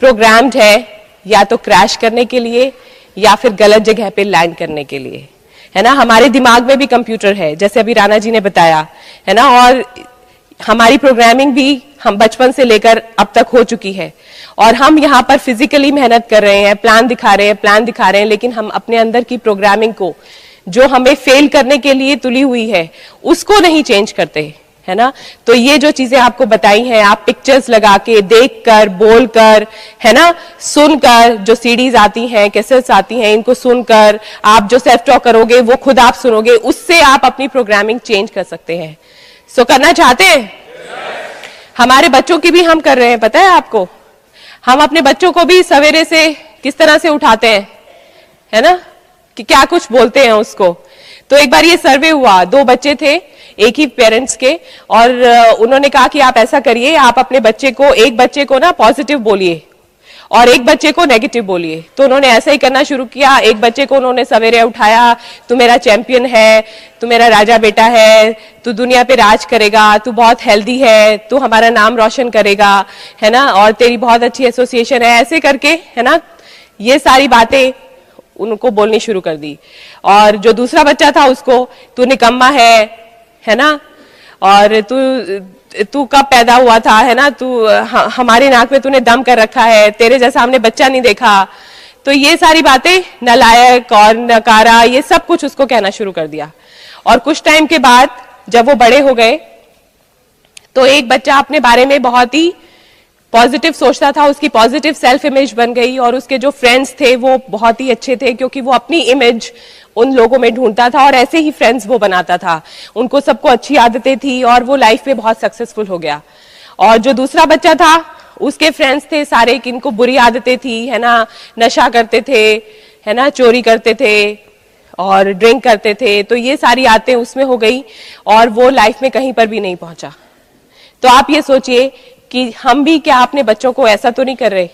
प्रोग्राम्ड है या तो क्रैश करने के लिए या फिर गलत जगह पे लैंड करने के लिए, है ना? हमारे दिमाग में भी कंप्यूटर है, जैसे अभी राणा जी ने बताया, है ना? और हमारी प्रोग्रामिंग भी हम बचपन से लेकर अब तक हो चुकी है और हम यहाँ पर फिजिकली मेहनत कर रहे हैं, प्लान दिखा रहे हैं, लेकिन हम अपने अंदर की प्रोग्रामिंग को जो हमें फेल करने के लिए तुली हुई है उसको नहीं चेंज करते, है ना? तो ये जो चीजें आपको बताई हैं, आप पिक्चर्स लगा के, देखकर, बोलकर, है ना, सुनकर, जो सीडीज आती हैं, कैसेट्स आती हैं, इनको सुनकर आप जो सेल्फ टॉक करोगे वो खुद आप सुनोगे, उससे आप अपनी प्रोग्रामिंग चेंज कर सकते हैं। सो करना चाहते हैं? हमारे बच्चों की भी हम कर रहे हैं, पता है आपको? हम अपने बच्चों को भी सवेरे से किस तरह से उठाते हैं, है ना, कि क्या कुछ बोलते हैं उसको। तो एक बार ये सर्वे हुआ, 2 बच्चे थे एक ही पेरेंट्स के, और उन्होंने कहा कि आप ऐसा करिए, आप अपने बच्चे को, एक बच्चे को ना पॉजिटिव बोलिए और एक बच्चे को नेगेटिव बोलिए। तो उन्होंने ऐसा ही करना शुरू किया। एक बच्चे को उन्होंने सवेरे उठाया, तू मेरा चैंपियन है, तू मेरा राजा बेटा है, तू दुनिया पे राज करेगा, तू बहुत हेल्दी है, तू हमारा नाम रोशन करेगा, है ना, और तेरी बहुत अच्छी एसोसिएशन है, ऐसे करके, है ना, ये सारी बातें उनको बोलनी शुरू कर दी। और जो दूसरा बच्चा था उसको, तू निकम्मा है ना, और तू कब पैदा हुआ था, है ना, तू हमारी नाक में तूने दम कर रखा है, तेरे जैसा हमने बच्चा नहीं देखा। तो ये सारी बातें, नालायक और नकारा, ये सब कुछ उसको कहना शुरू कर दिया। और कुछ टाइम के बाद जब वो बड़े हो गए तो एक बच्चा अपने बारे में बहुत ही पॉजिटिव सोचता था, उसकी पॉजिटिव सेल्फ इमेज बन गई और उसके जो फ्रेंड्स थे वो बहुत ही अच्छे थे, क्योंकि वो अपनी इमेज उन लोगों में ढूंढता था और ऐसे ही फ्रेंड्स वो बनाता था। उनको सबको अच्छी आदतें थी और वो लाइफ में बहुत सक्सेसफुल हो गया। और जो दूसरा बच्चा था, उसके फ्रेंड्स थे सारे किनको बुरी आदतें थी, है ना, नशा करते थे, है ना, चोरी करते थे और ड्रिंक करते थे। तो ये सारी आदतें उसमें हो गई और वो लाइफ में कहीं पर भी नहीं पहुंचा। तो आप ये सोचिए कि हम भी क्या अपने बच्चों को ऐसा तो नहीं कर रहे?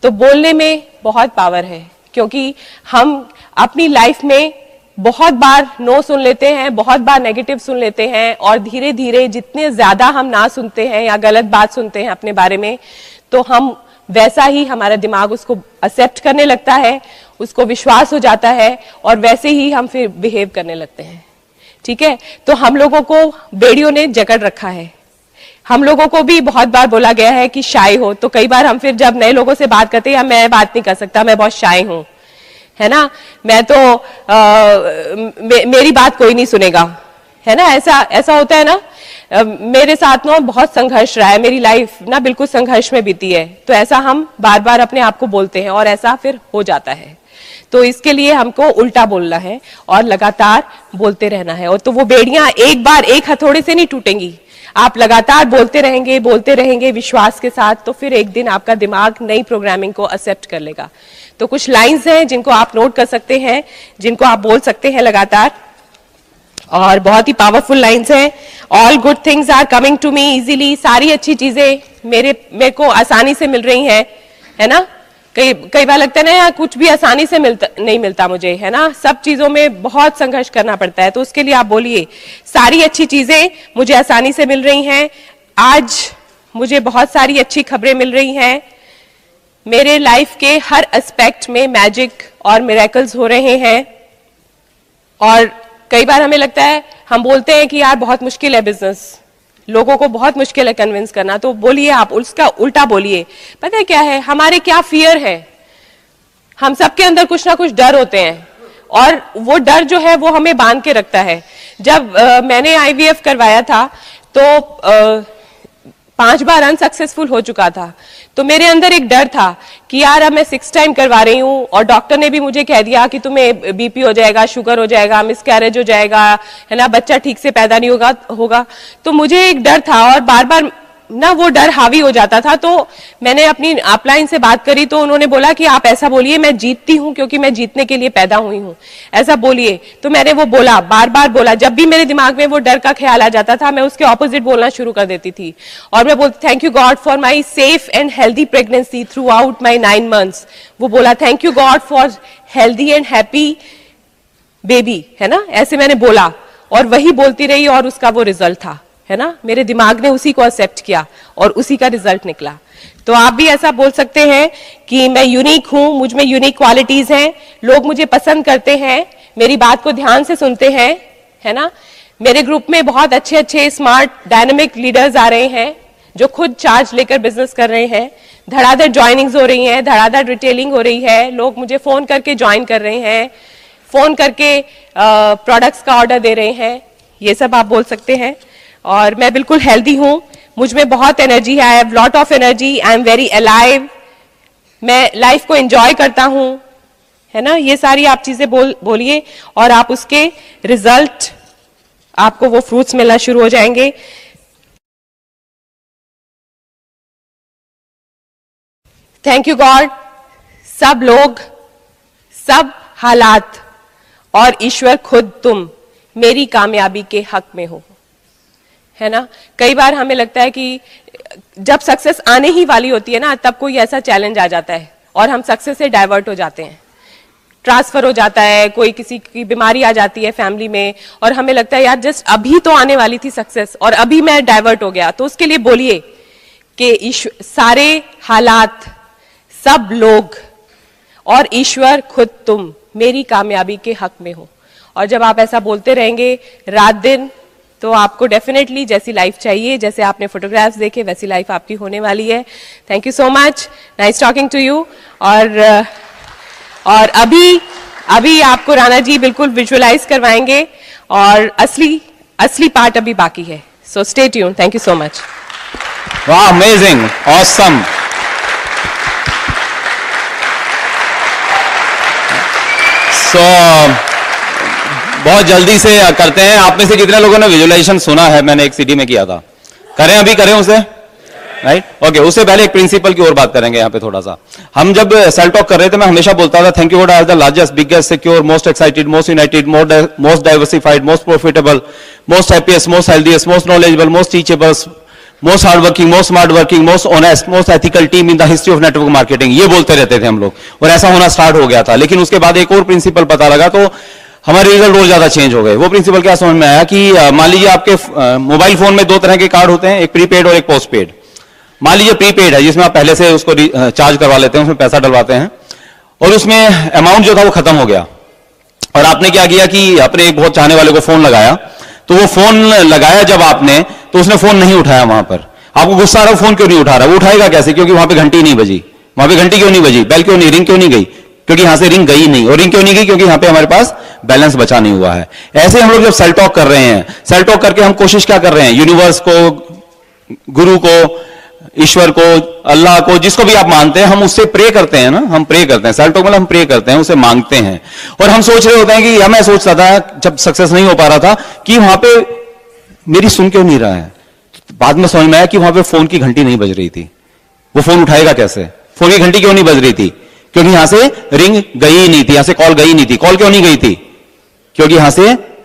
तो बोलने में बहुत पावर है, क्योंकि हम अपनी लाइफ में बहुत बार नो सुन लेते हैं, बहुत बार नेगेटिव सुन लेते हैं, और धीरे धीरे जितने ज्यादा हम ना सुनते हैं या गलत बात सुनते हैं अपने बारे में, तो हम वैसा ही हमारा दिमाग उसको एक्सेप्ट करने लगता है, उसको विश्वास हो जाता है और वैसे ही हम फिर बिहेव करने लगते हैं। ठीक है? तो हम लोगों को बेड़ियों ने जकड़ रखा है। हम लोगों को भी बहुत बार बोला गया है कि शाय हो, तो कई बार हम फिर जब नए लोगों से बात करते हैं, मैं बात नहीं कर सकता, मैं बहुत शाय हूं, है ना, मैं तो मेरी बात कोई नहीं सुनेगा, है ना, ऐसा होता है ना। मेरे साथ ना बहुत संघर्ष रहा है, मेरी लाइफ ना बिल्कुल संघर्ष में बीती है, तो ऐसा हम बार बार अपने आप को बोलते हैं और ऐसा फिर हो जाता है। तो इसके लिए हमको उल्टा बोलना है और लगातार बोलते रहना है। और तो वो बेड़ियां एक बार एक हथौड़े से नहीं टूटेंगी, आप लगातार बोलते रहेंगे विश्वास के साथ, तो फिर एक दिन आपका दिमाग नई प्रोग्रामिंग को एक्सेप्ट कर लेगा। तो कुछ लाइंस हैं जिनको आप नोट कर सकते हैं, जिनको आप बोल सकते हैं लगातार, और बहुत ही पावरफुल लाइंस हैं। All good things are coming to me easily, सारी अच्छी चीजें मेरे को आसानी से मिल रही हैं, है ना। कई बार लगता है ना यार कुछ भी आसानी से नहीं मिलता मुझे, है ना, सब चीजों में बहुत संघर्ष करना पड़ता है। तो उसके लिए आप बोलिए, सारी अच्छी चीजें मुझे आसानी से मिल रही हैं, आज मुझे बहुत सारी अच्छी खबरें मिल रही हैं, मेरे लाइफ के हर एस्पेक्ट में मैजिक और मिरेकल्स हो रहे हैं। और कई बार हमें लगता है, हम बोलते हैं कि यार बहुत मुश्किल है बिजनेस, लोगों को बहुत मुश्किल है कन्विंस करना, तो बोलिए आप उसका उल्टा बोलिए। पता है क्या है, हमारे क्या फियर है, हम सबके अंदर कुछ ना कुछ डर होते हैं और वो डर जो है वो हमें बांध के रखता है। जब मैंने आईवीएफ करवाया था तो 5 बार अनसक्सेसफुल हो चुका था, तो मेरे अंदर एक डर था कि यार अब मैं 6 टाइम करवा रही हूँ और डॉक्टर ने भी मुझे कह दिया कि तुम्हें बीपी हो जाएगा, शुगर हो जाएगा, मिसकैरेज हो जाएगा, है ना, बच्चा ठीक से पैदा नहीं होगा। तो मुझे एक डर था और बार बार ना वो डर हावी हो जाता था। तो मैंने अपनी अपलाइन से बात करी तो उन्होंने बोला कि आप ऐसा बोलिए, मैं जीतती हूं क्योंकि मैं जीतने के लिए पैदा हुई हूं, ऐसा बोलिए। तो मैंने वो बोला, बार बार बोला। जब भी मेरे दिमाग में वो डर का ख्याल आ जाता था मैं उसके ऑपोजिट बोलना शुरू कर देती थी और मैं बोलती thank you God for my safe and healthy pregnancy through out my 9 months। वो बोला thank you God for healthy and happy baby, है ना, ऐसे मैंने बोला और वही बोलती रही और उसका वो रिजल्ट था, है ना। मेरे दिमाग ने उसी को एक्सेप्ट किया और उसी का रिजल्ट निकला। तो आप भी ऐसा बोल सकते हैं कि मैं यूनिक हूं, मुझ में यूनिक क्वालिटीज हैं, लोग मुझे पसंद करते हैं, मेरी बात को ध्यान से सुनते हैं, है ना। मेरे ग्रुप में बहुत अच्छे अच्छे स्मार्ट डायनेमिक लीडर्स आ रहे हैं जो खुद चार्ज लेकर बिजनेस कर रहे हैं। धड़ाधड़ ज्वाइनिंग्स हो रही हैं, धड़ाधड़ रिटेलिंग हो रही है, लोग मुझे फोन करके ज्वाइन कर रहे हैं, फोन करके प्रोडक्ट्स का ऑर्डर दे रहे हैं। ये सब आप बोल सकते हैं। और मैं बिल्कुल हेल्दी हूं, मुझ में बहुत एनर्जी है, I have lot of energy, I am very alive, मैं लाइफ को एंजॉय करता हूं, है ना। ये सारी आप चीजें बोलिए और आप उसके रिजल्ट, आपको वो फ्रूट्स मिलना शुरू हो जाएंगे। थैंक यू गॉड, सब लोग, सब हालात और ईश्वर खुद तुम मेरी कामयाबी के हक में हो, है ना। कई बार हमें लगता है कि जब सक्सेस आने ही वाली होती है ना, तब कोई ऐसा चैलेंज आ जाता है और हम सक्सेस से डाइवर्ट हो जाते हैं, ट्रांसफर हो जाता है, कोई किसी की बीमारी आ जाती है फैमिली में और हमें लगता है यार जस्ट अभी तो आने वाली थी सक्सेस और अभी मैं डाइवर्ट हो गया। तो उसके लिए बोलिए कि सारे हालात, सब लोग और ईश्वर खुद तुम मेरी कामयाबी के हक में हो। और जब आप ऐसा बोलते रहेंगे रात दिन, तो आपको डेफिनेटली जैसी लाइफ चाहिए, जैसे आपने फोटोग्राफ्स देखे, वैसी लाइफ आपकी होने वाली है। Thank you so much, nice talking to you. और अभी आपको राणा जी बिल्कुल विजुअलाइज करवाएंगे और असली पार्ट अभी बाकी है। So stay tuned. Thank you so much. वाह, अमेजिंग, ऑसम। सो बहुत जल्दी से करते हैं। आप में से कितने लोगों ने विजुअलाइजेशन सुना है? मैंने एक सीडी में किया था। करें, अभी करें उसे, राइट? ओके, उससे पहले एक प्रिंसिपल की और बात करेंगे यहाँ पे थोड़ा सा। हम जब सेल टॉक कर रहे थे, मैं हमेशा बोलता था thank you God as the largest, biggest, secure, most excited, most united, most diversified, most profitable, most happiest, most healthiest, most knowledgeable, most teachable, most hard working, most smart working, most honest, most ethical team in the history of network marketing. ये बोलते रहते थे हम लोग और ऐसा होना start हो गया था। लेकिन उसके बाद एक और प्रिंसिपल पता लगा तो हमारे रिजल्ट और ज्यादा चेंज हो गए। वो प्रिंसिपल क्या समझ में आया कि मान लीजिए आपके मोबाइल फोन में 2 तरह के कार्ड होते हैं, एक प्रीपेड और एक पोस्टपेड। मान लीजिए प्रीपेड है जिसमें आप पहले से उसको चार्ज करवा लेते हैं, उसमें पैसा डलवाते हैं और उसमें अमाउंट जो था वो खत्म हो गया और आपने क्या किया कि अपने एक बहुत चाहने वाले को फोन लगाया। तो वो फोन लगाया जब आपने, तो उसने फोन नहीं उठाया। वहां पर आपको गुस्सा आ रहा, फोन क्यों नहीं उठा रहा? वो उठाएगा कैसे? क्योंकि वहां पे घंटी नहीं बजी। वहां पे घंटी क्यों नहीं बजी? बेल क्यों नहीं, रिंग क्यों नहीं गई? क्योंकि यहां से रिंग गई नहीं। और रिंग क्यों नहीं गई? क्योंकि यहां पे हमारे पास बैलेंस बचा नहीं हुआ है। ऐसे हम लोग जब सेल टॉक कर रहे हैं, सेल टॉक करके हम कोशिश क्या कर रहे हैं? यूनिवर्स को, गुरु को, ईश्वर को, अल्लाह को, जिसको भी आप मानते हैं, हम उससे प्रे करते हैं ना। हम प्रे करते हैं, सेल टॉक मतलब हम प्रे करते हैं, उसे मांगते हैं। और हम सोच रहे होते हैं कि मैं सोचता था जब सक्सेस नहीं हो पा रहा था कि वहां पे मेरी सुन क्यों नहीं रहा है। बाद में समझ में आया कि वहां पे फोन की घंटी नहीं बज रही थी। वो फोन उठाएगा कैसे? फोन की घंटी क्यों नहीं बज रही थी? क्योंकि यहां से रिंग गई ही नहीं थी, यहां से कॉल गई नहीं थी। कॉल क्यों नहीं गई थी? क्योंकि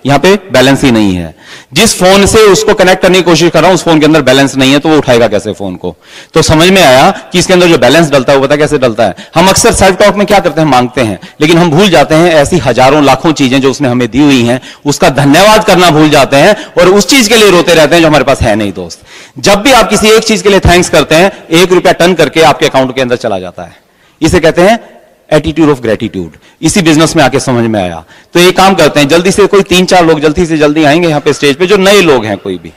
यहां पे बैलेंस ही नहीं है। जिस फोन से उसको कनेक्ट करने की कोशिश कर रहा हूं उस फोन के अंदर बैलेंस नहीं है, तो वो उठाएगा कैसे फोन को? तो समझ में आया कि इसके अंदर जो बैलेंस डलता है वो पता कैसे डलता है। हम अक्सर सेल्फ टॉक में क्या करते हैं? मांगते हैं, लेकिन हम भूल जाते हैं ऐसी हजारों लाखों चीजें जो उसने हमें दी हुई हैं, उसका धन्यवाद करना भूल जाते हैं और उस चीज के लिए रोते रहते हैं जो हमारे पास है नहीं। दोस्त, जब भी आप किसी एक चीज के लिए थैंक्स करते हैं, 1 रुपया टर्न करके आपके अकाउंट के अंदर चला जाता है। इसे कहते हैं एटीट्यूड ऑफ ग्रेटिट्यूड। इसी बिजनेस में आके समझ में आया। तो एक काम करते हैं, जल्दी से कोई 3-4 लोग जल्दी से जल्दी आएंगे यहाँ पे स्टेज पे, जो नए लोग हैं कोई भी।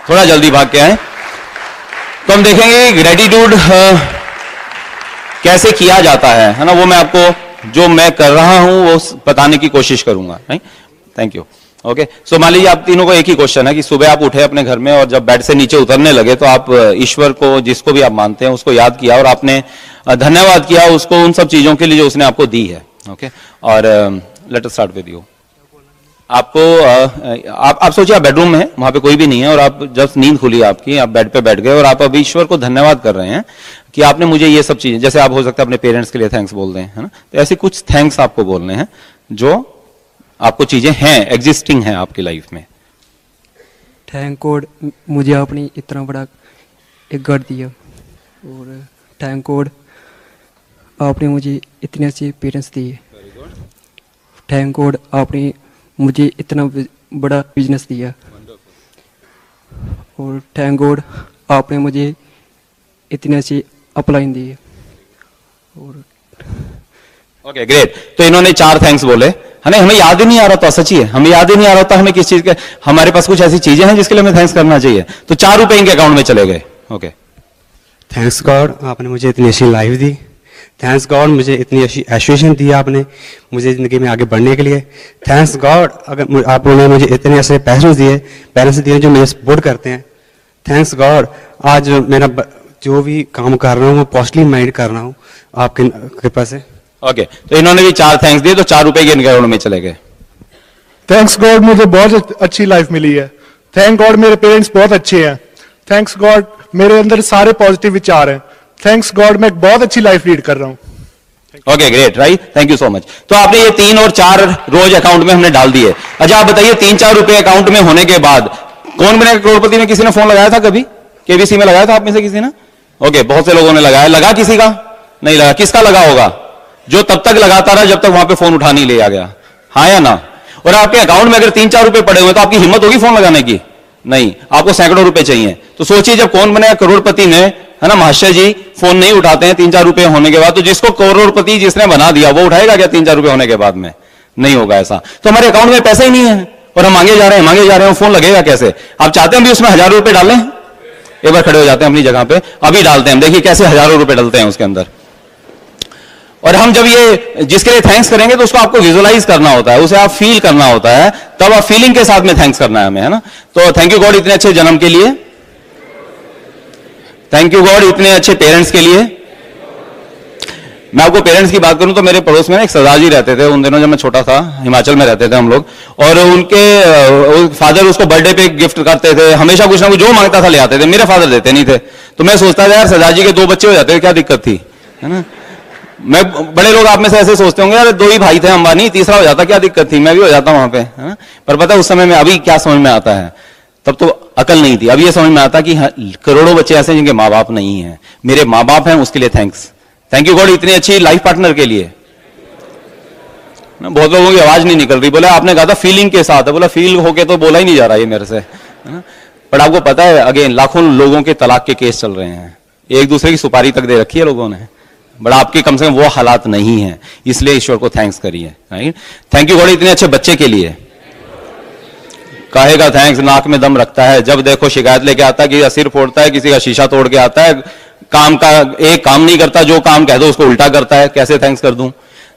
थोड़ा जल्दी भाग के आए। तो हम देखेंगे ग्रेटिट्यूड कैसे किया जाता है ना, वो मैं आपको जो मैं कर रहा हूं वो बताने की कोशिश करूंगा। Right, thank you. ओके, सो मान लीजिए आप तीनों को एक ही क्वेश्चन है कि सुबह आप उठे अपने घर में और जब बेड से नीचे उतरने लगे तो आप ईश्वर को, जिसको भी आप मानते हैं, उसको याद किया और आपने धन्यवाद किया उसको उन सब चीजों के लिए जो उसने आपको दी है। ओके, और let us start with you. आपको आप सोचिए आप बेडरूम में हैं, वहां पे कोई भी नहीं है और आप जब नींद खुली आपकी, आप बेड पे बैठ गए और आप अब ईश्वर को धन्यवाद कर रहे हैं कि आपने मुझे ये सब चीजें, जैसे आप हो सकता है अपने पेरेंट्स के लिए थैंक्स बोल दें, है ना, तो ऐसी कुछ थैंक्स आपको बोलने हैं जो आपको चीजें हैं, एग्जिस्टिंग हैं आपकी लाइफ में। थैंक गॉड मुझे आपने इतना बड़ा एक घर दिया, और थैंक गॉड आपने मुझे इतने अच्छे पेरेंट्स दिए। थैंक गॉड आपने मुझे इतना बड़ा बिजनेस दिया, और थैंक गॉड आपने मुझे इतने अच्छे अपलाइन दिए। और ओके, ग्रेट। तो इन्होंने 4 थैंक्स बोले, है ना। हमें याद ही नहीं आ रहा था, सच्ची है, हमें याद ही नहीं आ रहा था हमें किस चीज के, हमारे पास कुछ ऐसी चीजें हैं जिसके लिए हमें थैंक्स करना चाहिए। तो 4 रुपए इनके अकाउंट में चले गए। ओके, थैंक्स गॉड आपने मुझे इतनी अच्छी लाइफ दी। थैंक्स गॉड मुझे इतनी अच्छी एसोसिएशन दी आपने मुझे ज़िंदगी में आगे बढ़ने के लिए। थैंक्स गॉड अगर आपने मुझे इतने ऐसे पेरेंट्स दिए जो मुझे सपोर्ट करते हैं। थैंक्स गॉड आज मेरा जो भी काम कर रहा हूँ वो पॉजिटिवली माइंड कर रहा हूँ आपकी कृपा से। ओके, तो इन्होंने भी 4 थैंक्स दिए, तो 4 रुपए के इनके अकाउंट में चले गए। थैंक्स गॉड मुझे बहुत अच्छी लाइफ मिली है। थैंक गॉड मेरे पेरेंट्स बहुत अच्छे हैं। थैंक्स गॉड मेरे अंदर सारे पॉजिटिव विचार हैं। थैंक्स गॉड मैं एक बहुत अच्छी लाइफ लीड कर रहा हूं। Okay, great, right, thank you so much. तो आपने ये 3 और 4 रोज अकाउंट में हमने डाल दिए। अच्छा आप बताइए 3-4 रुपए अकाउंट में होने के बाद कौन बनेगा करोड़पति में? किसी ने फोन लगाया था कभी? केबीसी में लगाया था आप में से किसी ने? ओके, बहुत से लोगों ने लगाया। लगा किसी का? नहीं लगा। किसका लगा होगा? जो तब तक लगाता रहा जब तक वहां पे फोन उठा नहीं लिया गया, हाँ या ना? और आपके अकाउंट में अगर 3-4 रुपए पड़े हुए तो आपकी हिम्मत होगी फोन लगाने की? नहीं, आपको सैकड़ों रुपए चाहिए। तो सोचिए जब कौन बनेगा करोड़पति में, है ना, महाशय जी फोन नहीं उठाते हैं 3-4 रुपए होने के बाद, तो जिसको करोड़पति जिसने बना दिया वो उठाएगा क्या 3-4 रुपए होने के बाद में? नहीं होगा ऐसा। तो हमारे अकाउंट में पैसे ही नहीं है और हम मांगे जा रहे हैं, फोन लगेगा कैसे? आप चाहते हैं भी उसमें 1000 रुपए डालें? एक बार खड़े हो जाते हैं अपनी जगह पे, अभी डालते हैं, देखिए कैसे हजारों रुपए डलते हैं उसके अंदर। और हम जब ये जिसके लिए थैंक्स करेंगे तो उसको आपको विजुअलाइज करना होता है, उसे आप फील करना होता है, तब आप फीलिंग के साथ में थैंक्स करना है हमें, है ना। तो थैंक यू गॉड इतने अच्छे जन्म के लिए, थैंक यू गॉड इतने अच्छे पेरेंट्स के लिए। मैं आपको पेरेंट्स की बात करूं तो मेरे पड़ोस में एक सरदार जी रहते थे उन दिनों जब मैं छोटा था, हिमाचल में रहते थे हम लोग, और उनके फादर उसको बर्थडे पे गिफ्ट करते थे, हमेशा कुछ ना कुछ जो मांगता था ले आते थे। मेरे फादर देते नहीं थे, तो मैं सोचता था यार सरदार जी के 2 बच्चे हो जाते थे, क्या दिक्कत थी, है ना। मैं, बड़े लोग आप में से ऐसे सोचते होंगे यार 2 ही भाई थे अंबानी, तीसरा हो जाता क्या दिक्कत थी, मैं भी हो जाता वहां पे, है ना। पर पता है उस समय में अभी क्या समझ में आता है, तब तो अकल नहीं थी, अब ये समझ में आता कि करोड़ों बच्चे ऐसे जिनके माँ बाप नहीं है, मेरे माँ बाप हैं उसके लिए थैंक्स। थैंक यू गॉड इतनी अच्छी लाइफ पार्टनर के लिए। बहुत लोगों की आवाज नहीं निकल रही, बोला आपने कहा था फीलिंग के साथ, बोला फील होके तो बोला ही नहीं जा रहा ये मेरे से, पर आपको पता है अगेन लाखों लोगों के तलाक के केस चल रहे हैं, एक दूसरे की सुपारी तक दे रखी है लोगों ने, बट आपके कम से कम वो हालात नहीं है, इसलिए ईश्वर को थैंक्स करिए। राइट, थैंक यू गॉड इतने अच्छे बच्चे के लिए। कहेगा थैंक्स, नाक में दम रखता है, जब देखो शिकायत लेके आता है, किसी का सिर फोड़ता है, किसी का शीशा तोड़ के आता है, काम का एक काम नहीं करता, जो काम कह दो उसको उल्टा करता है, कैसे थैंक्स कर दूं?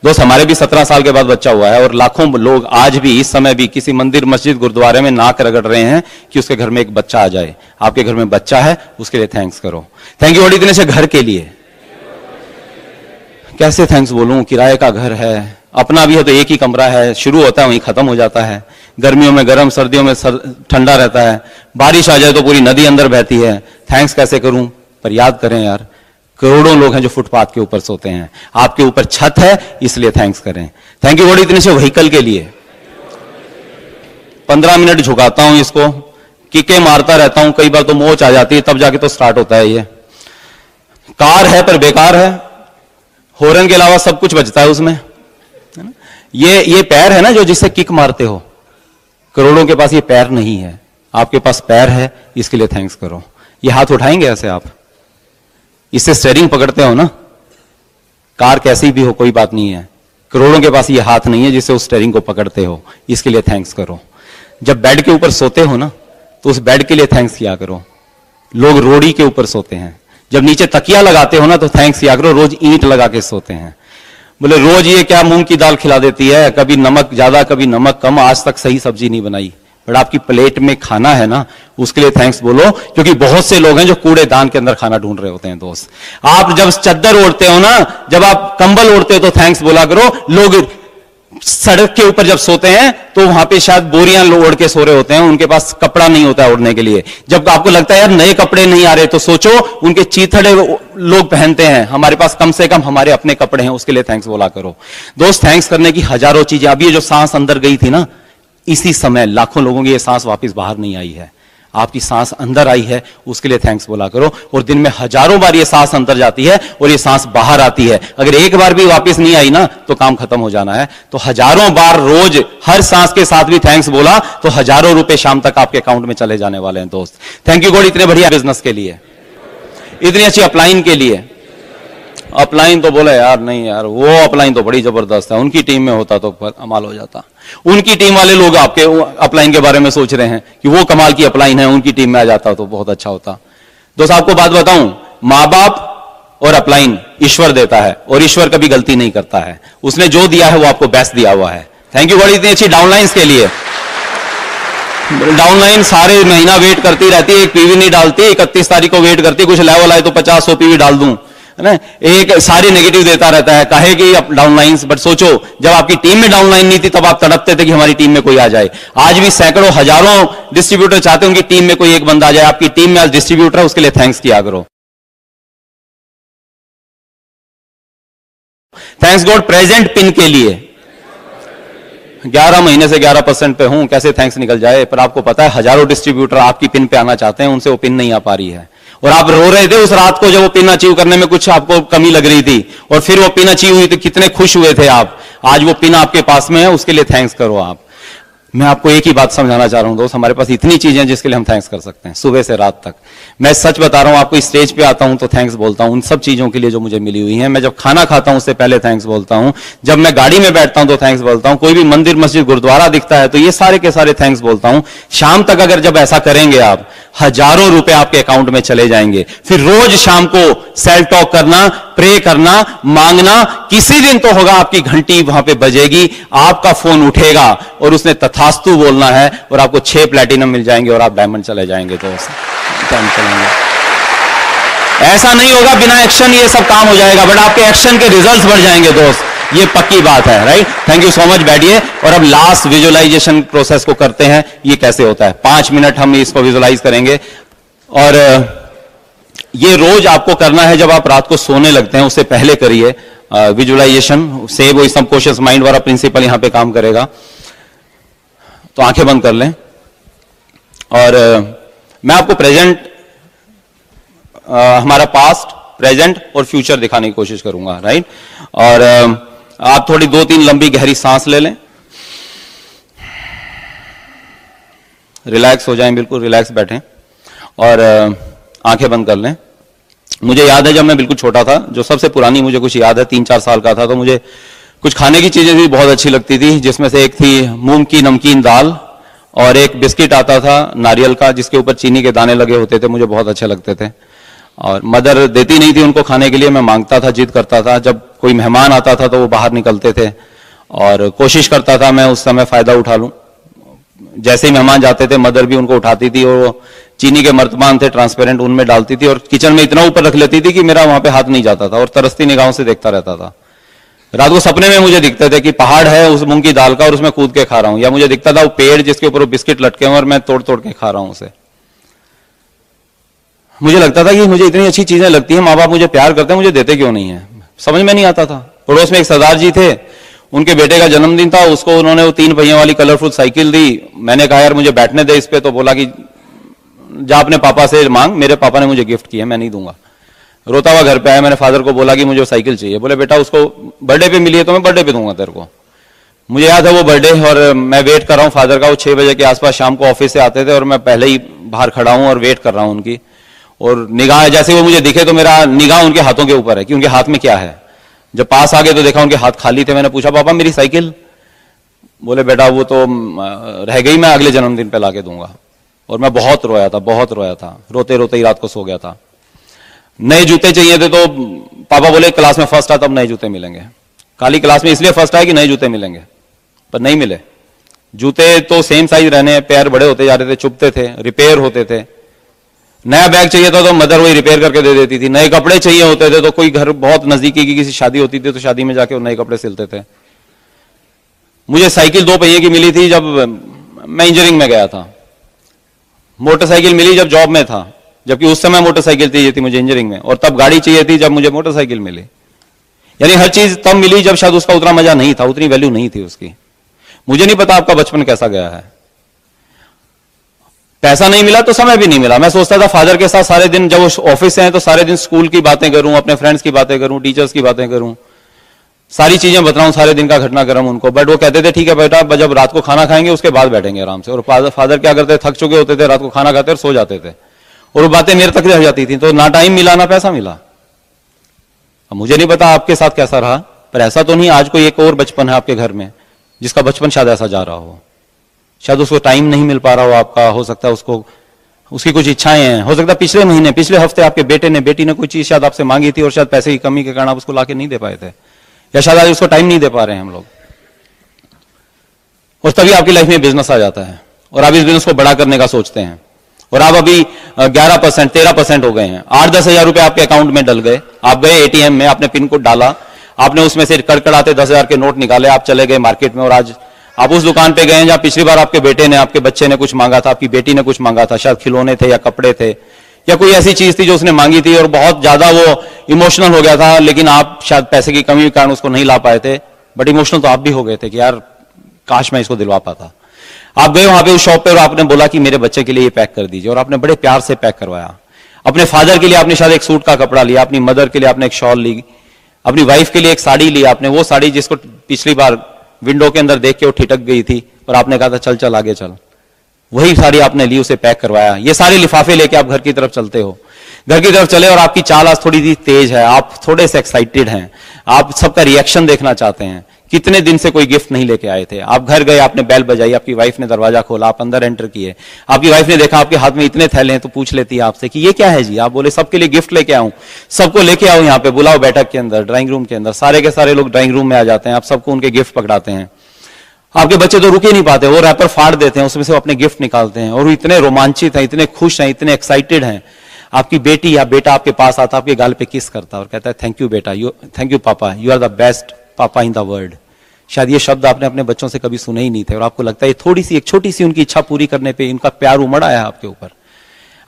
दोस्त हमारे भी 17 साल के बाद बच्चा हुआ है और लाखों लोग आज भी इस समय भी किसी मंदिर मस्जिद गुरुद्वारे में नाक रगड़ रहे हैं कि उसके घर में एक बच्चा आ जाए। आपके घर में बच्चा है उसके लिए थैंक्स करो। थैंक यू गॉड इतने से घर के लिए। कैसे थैंक्स बोलूं, किराए का घर है, अपना भी है तो एक ही कमरा है, शुरू होता है वहीं खत्म हो जाता है, गर्मियों में गर्म, सर्दियों में ठंडा रहता है, बारिश आ जाए तो पूरी नदी अंदर बहती है। थैंक्स कैसे करूं? पर याद करें यार, करोड़ों लोग हैं जो फुटपाथ के ऊपर सोते हैं, आपके ऊपर छत है इसलिए थैंक्स करें। थैंक यू गॉड इतने से व्हीकल के लिए। 15 मिनट झुकाता हूं इसको, किके मारता रहता हूं, कई बार तो मोच आ जाती है, तब जाके तो स्टार्ट होता है। ये कार है पर बेकार है, हॉर्न के अलावा सब कुछ बचता है उसमें, है ना? ये पैर है ना जो जिससे किक मारते हो, करोड़ों के पास ये पैर नहीं है, आपके पास पैर है, इसके लिए थैंक्स करो। ये हाथ उठाएंगे ऐसे आप, इससे स्टीयरिंग पकड़ते हो ना, कार कैसी भी हो कोई बात नहीं है, करोड़ों के पास ये हाथ नहीं है जिससे उस स्टीयरिंग को पकड़ते हो, इसके लिए थैंक्स करो। जब बेड के ऊपर सोते हो ना, तो उस बेड के लिए थैंक्स किया करो। लोग रोड़ी के ऊपर सोते हैं, जब नीचे तकिया लगाते हो ना तो थैंक्स किया करो। रोज ईंट लगा के सोते हैं, बोले रोज ये क्या मूंग की दाल खिला देती है, कभी नमक ज्यादा कभी नमक कम, आज तक सही सब्जी नहीं बनाई, बट आपकी प्लेट में खाना है ना, उसके लिए थैंक्स बोलो। क्योंकि बहुत से लोग हैं जो कूड़ेदान के अंदर खाना ढूंढ रहे होते हैं। दोस्त, आप जब चद्दर ओढ़ते हो ना, जब आप कंबल ओढ़ते हो तो थैंक्स बोला करो। लोग सड़क के ऊपर जब सोते हैं तो वहां पे शायद बोरियां ओढ़ के सो रहे होते हैं, उनके पास कपड़ा नहीं होता है ओढ़ने के लिए। जब आपको लगता है यार नए कपड़े नहीं आ रहे, तो सोचो उनके चीथड़े लोग पहनते हैं, हमारे पास कम से कम हमारे अपने कपड़े हैं, उसके लिए थैंक्स बोला करो। दोस्त, थैंक्स करने की हजारों चीजें। अब ये जो सांस अंदर गई थी ना, इसी समय लाखों लोगों की ये सांस वापस बाहर नहीं आई है, आपकी सांस अंदर आई है, उसके लिए थैंक्स बोला करो। और दिन में हजारों बार ये सांस अंदर जाती है और ये सांस बाहर आती है, अगर एक बार भी वापस नहीं आई ना तो काम खत्म हो जाना है। तो हजारों बार रोज हर सांस के साथ भी थैंक्स बोला तो हजारों रुपए शाम तक आपके अकाउंट में चले जाने वाले हैं। दोस्त, थैंक यू गॉड इतने बढ़िया बिजनेस के लिए, इतनी अच्छी अपलाइन के लिए। अपलाइन तो बोले यार नहीं यार, वो अपलाइन तो बड़ी जबरदस्त है, उनकी टीम में होता तो कमाल हो जाता। उनकी टीम वाले लोग आपके अपलाइन के बारे में सोच रहे हैं कि वो कमाल की अपलाइन है, उनकी टीम में आ जाता तो बहुत अच्छा होता। दोस्त, आपको बात बताऊं, मां बाप और अपलाइन ईश्वर देता है, और ईश्वर कभी गलती नहीं करता है। उसने जो दिया है वो आपको बेस्ट दिया हुआ है। थैंक यू बड़ी इतनी अच्छी डाउनलाइंस के लिए। डाउनलाइन सारे महीना वेट करती रहती है, एक पीवी नहीं डालती, 31 तारीख को वेट करती, कुछ लेवल आए तो 50-100 पीवी डाल दूं, है ना, एक सारी नेगेटिव देता रहता है, कहे कि डाउनलाइंस। बट सोचो, जब आपकी टीम में डाउनलाइन नहीं थी तब आप तड़पते थे कि हमारी टीम में कोई आ जाए। आज भी सैकड़ों हजारों डिस्ट्रीब्यूटर चाहते हैं उनकी टीम में कोई एक बंदा आ जाए। आपकी टीम में आज डिस्ट्रीब्यूटर है, उसके लिए थैंक्स किया करो। थैंक्स गॉड प्रेजेंट पिन के लिए। 11 महीने से 11% पे हूं, कैसे थैंक्स निकल जाए। पर आपको पता है हजारों डिस्ट्रीब्यूटर आपकी पिन पे आना चाहते हैं, उनसे वो पिन नहीं आ पा रही है, और आप रो रहे थे उस रात को जब वो पिन अचीव करने में कुछ आपको कमी लग रही थी, और फिर वो पिन अचीव हुई तो कितने खुश हुए थे आप। आज वो पिन आपके पास में है, उसके लिए थैंक्स करो आप। मैं आपको एक ही बात समझाना चाह रहा हूं दोस्त, हमारे पास इतनी चीजें हैं जिसके लिए हम थैंक्स कर सकते हैं सुबह से रात तक। मैं सच बता रहा हूं आपको, स्टेज पे आता हूं तो थैंक्स बोलता हूं उन सब चीजों के लिए जो मुझे मिली हुई हैं। मैं जब खाना खाता हूं उससे पहले थैंक्स बोलता हूं, जब मैं गाड़ी में बैठता हूं तो थैंक्स बोलता हूं, कोई भी मंदिर मस्जिद गुरुद्वारा दिखता है तो ये सारे के सारे थैंक्स बोलता हूं। शाम तक अगर जब ऐसा करेंगे आप, हजारों रुपए आपके अकाउंट में चले जाएंगे। फिर रोज शाम को सेल्फ टॉक करना, प्रे करना, मांगना, किसी दिन तो होगा आपकी घंटी वहां पे बजेगी, आपका फोन उठेगा और उसने तथास्तु बोलना है, और आपको 6 प्लैटिनम मिल जाएंगे और आप डायमंड चले जाएंगे। तो ऐसा नहीं होगा बिना एक्शन ये सब काम हो जाएगा, बट आपके एक्शन के रिजल्ट्स बढ़ जाएंगे दोस्त, ये पक्की बात है। Right, thank you so much. बैठिए, और अब लास्ट विजुअलाइजेशन प्रोसेस को करते हैं। ये कैसे होता है, 5 मिनट हम इसको विजुअलाइज करेंगे, और ये रोज आपको करना है। जब आप रात को सोने लगते हैं उससे पहले करिए विजुअलाइजेशन से, वो सबकॉन्शियस माइंड वाला प्रिंसिपल यहां पे काम करेगा। तो आंखें बंद कर लें, और मैं आपको प्रेजेंट, हमारा पास्ट, प्रेजेंट और फ्यूचर दिखाने की कोशिश करूंगा। राइट, और आप थोड़ी 2-3 लंबी गहरी सांस ले लें, रिलैक्स हो जाएं, बिल्कुल रिलैक्स बैठें, और आंखें बंद कर लें। मुझे याद है जब मैं बिल्कुल छोटा था, जो सबसे पुरानी मुझे कुछ याद है, 3-4 साल का था, तो मुझे कुछ खाने की चीजें भी बहुत अच्छी लगती थी, जिसमें से एक थी मूंग की नमकीन दाल, और एक बिस्किट आता था नारियल का जिसके ऊपर चीनी के दाने लगे होते थे, मुझे बहुत अच्छे लगते थे। और मदर देती नहीं थी उनको खाने के लिए, मैं मांगता था, जिद करता था। जब कोई मेहमान आता था तो वो बाहर निकलते थे, और कोशिश करता था मैं उस समय फायदा उठा लूं। जैसे ही मेहमान जाते थे मदर भी उनको उठाती थी, और चीनी के मर्तबान थे ट्रांसपेरेंट, उनमें डालती थी, और किचन में इतना ऊपर रख लेती थी कि मेरा वहां पे हाथ नहीं जाता था, और तरसती निगाहों से देखता रहता था। रात को सपने में मुझे दिखते थे कि पहाड़ है उस मूंग की दाल का, और उसमें कूद के खा रहा हूं, या मुझे दिखता था वो पेड़ जिसके ऊपर वो बिस्किट लटके हैं और मैं तोड़ तोड़ के खा रहा हूं उसे। मुझे लगता था कि मुझे इतनी अच्छी चीजें लगती हैं, माँ बाप मुझे प्यार करते हैं, मुझे देते क्यों नहीं है, समझ में नहीं आता था। पड़ोस में एक सरदार जी थे, उनके बेटे का जन्मदिन था, उसको उन्होंने वो 3 पहियों वाली कलरफुल साइकिल दी। मैंने कहा यार मुझे बैठने दे इस पे, तो बोला कि जा अपने पापा से मांग, मेरे पापा ने मुझे गिफ्ट किया, मैं नहीं दूंगा। रोता हुआ घर पे आया, मैंने फादर को बोला कि मुझे साइकिल चाहिए। बोले बेटा उसको बर्थडे पे मिली है तो मैं बर्थडे पे दूंगा तेरे को। मुझे याद है वो बर्थडे, और मैं वेट कर रहा हूँ फादर का। वो 6 बजे के आसपास शाम को ऑफिस से आते थे, और मैं पहले ही बाहर खड़ा हूँ और वेट कर रहा हूँ उनकी। और निगाह जैसे वो मुझे दिखे तो मेरा निगाह उनके हाथों के ऊपर है कि उनके हाथ में क्या है। जब पास आ गए तो देखा उनके हाथ खाली थे। मैंने पूछा पापा मेरी साइकिल? बोले बेटा वो तो रह गई, मैं अगले जन्मदिन पे लाके दूंगा। और मैं बहुत रोया था, रोते रोते ही रात को सो गया था। नए जूते चाहिए थे तो पापा बोले क्लास में फर्स्ट आ तब नए जूते मिलेंगे। काली क्लास में इसलिए फर्स्ट आए कि नए जूते मिलेंगे, पर नहीं मिले। जूते तो सेम साइज रहने, पैर बड़े होते जा रहे थे, चुभते थे, रिपेयर होते थे। नया बैग चाहिए था तो मदर वही रिपेयर करके दे देती थी। नए कपड़े चाहिए होते थे तो कोई घर बहुत नजदीकी की किसी शादी होती थी तो शादी में जाके वो नए कपड़े सिलते थे। मुझे साइकिल 2 पहिए की मिली थी जब मैं इंजीनियरिंग में गया था। मोटरसाइकिल मिली जब जॉब में था, जबकि उस समय मोटरसाइकिल चाहिए थी मुझे इंजीनियरिंग में, और तब गाड़ी चाहिए थी जब मुझे मोटरसाइकिल मिली। यानी हर चीज तब मिली जब शायद उसका उतना मजा नहीं था, उतनी वैल्यू नहीं थी उसकी। मुझे नहीं पता आपका बचपन कैसा गया है। पैसा नहीं मिला तो समय भी नहीं मिला। मैं सोचता था फादर के साथ सारे दिन, जब वो ऑफिस से हैं तो सारे दिन स्कूल की बातें करूं, अपने फ्रेंड्स की बातें करूं, टीचर्स की बातें करूं, सारी चीजें बताऊं, सारे दिन का घटनाक्रम उनको। बट वो कहते थे ठीक है बेटा, जब रात को खाना खाएंगे उसके बाद बैठेंगे आराम से। और फादर क्या करते, थक चुके होते थे, रात को खाना खाते और सो जाते थे, और वो बातें मेरे तक रह जाती थी। तो ना टाइम मिला ना पैसा मिला। अब मुझे नहीं पता आपके साथ कैसा रहा, पर ऐसा तो नहीं आज कोई एक और बचपन है आपके घर में जिसका बचपन शायद ऐसा जा रहा हो। शायद उसको टाइम नहीं मिल पा रहा हो आपका, हो सकता है उसको उसकी कुछ इच्छाएं हैं, हो सकता है पिछले महीने पिछले हफ्ते आपके बेटे ने बेटी ने कोई चीज शायद आपसे मांगी थी और शायद पैसे की कमी के कारण आप उसको लाके नहीं दे पाए थे, या शायद आज उसको टाइम नहीं दे पा रहे हैं हम लोग। और तभी आपकी लाइफ में बिजनेस आ जाता है और आप इस बिजनेस को बड़ा करने का सोचते हैं, और आप अभी 11% 13% हो गए हैं। 8-10 हजार रुपए आपके अकाउंट में डल गए। आप गए एटीएम में, आपने पिन कोड डाला, आपने उसमें से कड़कड़ाते 10,000 के नोट निकाले, आप चले गए मार्केट में, और आज आप उस दुकान पे गए जहां पिछली बार आपके बेटे ने आपके बच्चे ने कुछ मांगा था, आपकी बेटी ने कुछ मांगा था, शायद खिलौने थे या कपड़े थे या कोई ऐसी चीज थी जो उसने मांगी थी, और बहुत ज्यादा वो इमोशनल हो गया था, लेकिन आप शायद पैसे की कमी के कारण उसको नहीं ला पाए थे। बट इमोशनल तो आप भी हो गए थे कि यार काश मैं इसको दिलवा पाता। आप गए वहां पे उस शॉप पे और आपने बोला कि मेरे बच्चे के लिए ये पैक कर दीजिए, और आपने बड़े प्यार से पैक करवाया। अपने फादर के लिए आपने शायद एक सूट का कपड़ा लिया, अपनी मदर के लिए आपने एक शॉल ली, अपनी वाइफ के लिए एक साड़ी ली आपने, वो साड़ी जिसको पिछली बार विंडो के अंदर देख के वो ठिठक गई थी और आपने कहा था चल चल आगे चल, वही साड़ी आपने ली, उसे पैक करवाया। ये सारे लिफाफे लेके आप घर की तरफ चलते हो, घर की तरफ चले, और आपकी चाल आज थोड़ी सी तेज है, आप थोड़े से एक्साइटेड हैं, आप सबका रिएक्शन देखना चाहते हैं। कितने दिन से कोई गिफ्ट नहीं लेके आए थे, आप घर गए, आपने बेल बजाई, आपकी वाइफ ने दरवाजा खोला, आप अंदर एंटर किए, आपकी वाइफ ने देखा आपके हाथ में इतने थैले हैं तो पूछ लेती है आपसे कि ये क्या है जी। आप बोले सबके लिए गिफ्ट लेके आऊं, सबको लेके आओ यहाँ पे, बुलाओ बैठक के अंदर, ड्राइंग रूम के अंदर। सारे के सारे लोग ड्राइंग रूम में आ जाते हैं, आप सबको उनके गिफ्ट पकड़ाते हैं। आपके बच्चे तो रुक ही नहीं पाते, वो रैपर फाड़ देते हैं, उसमें से वो अपने गिफ्ट निकालते हैं, और वो इतने रोमांचित हैं, इतने खुश हैं, इतने एक्साइटेड हैं। आपकी बेटी या बेटा आपके पास आता, आपके गाल पे किस करता और कहता है थैंक यू बेटा, थैंक यू पापा, यू आर द बेस्ट पापा इन द वर्ल्ड। शायद ये शब्द आपने अपने बच्चों से कभी सुने ही नहीं थे, और आपको लगता है थोड़ी सी एक छोटी सी उनकी इच्छा पूरी करने पे इनका प्यार उमड़ आया आपके ऊपर।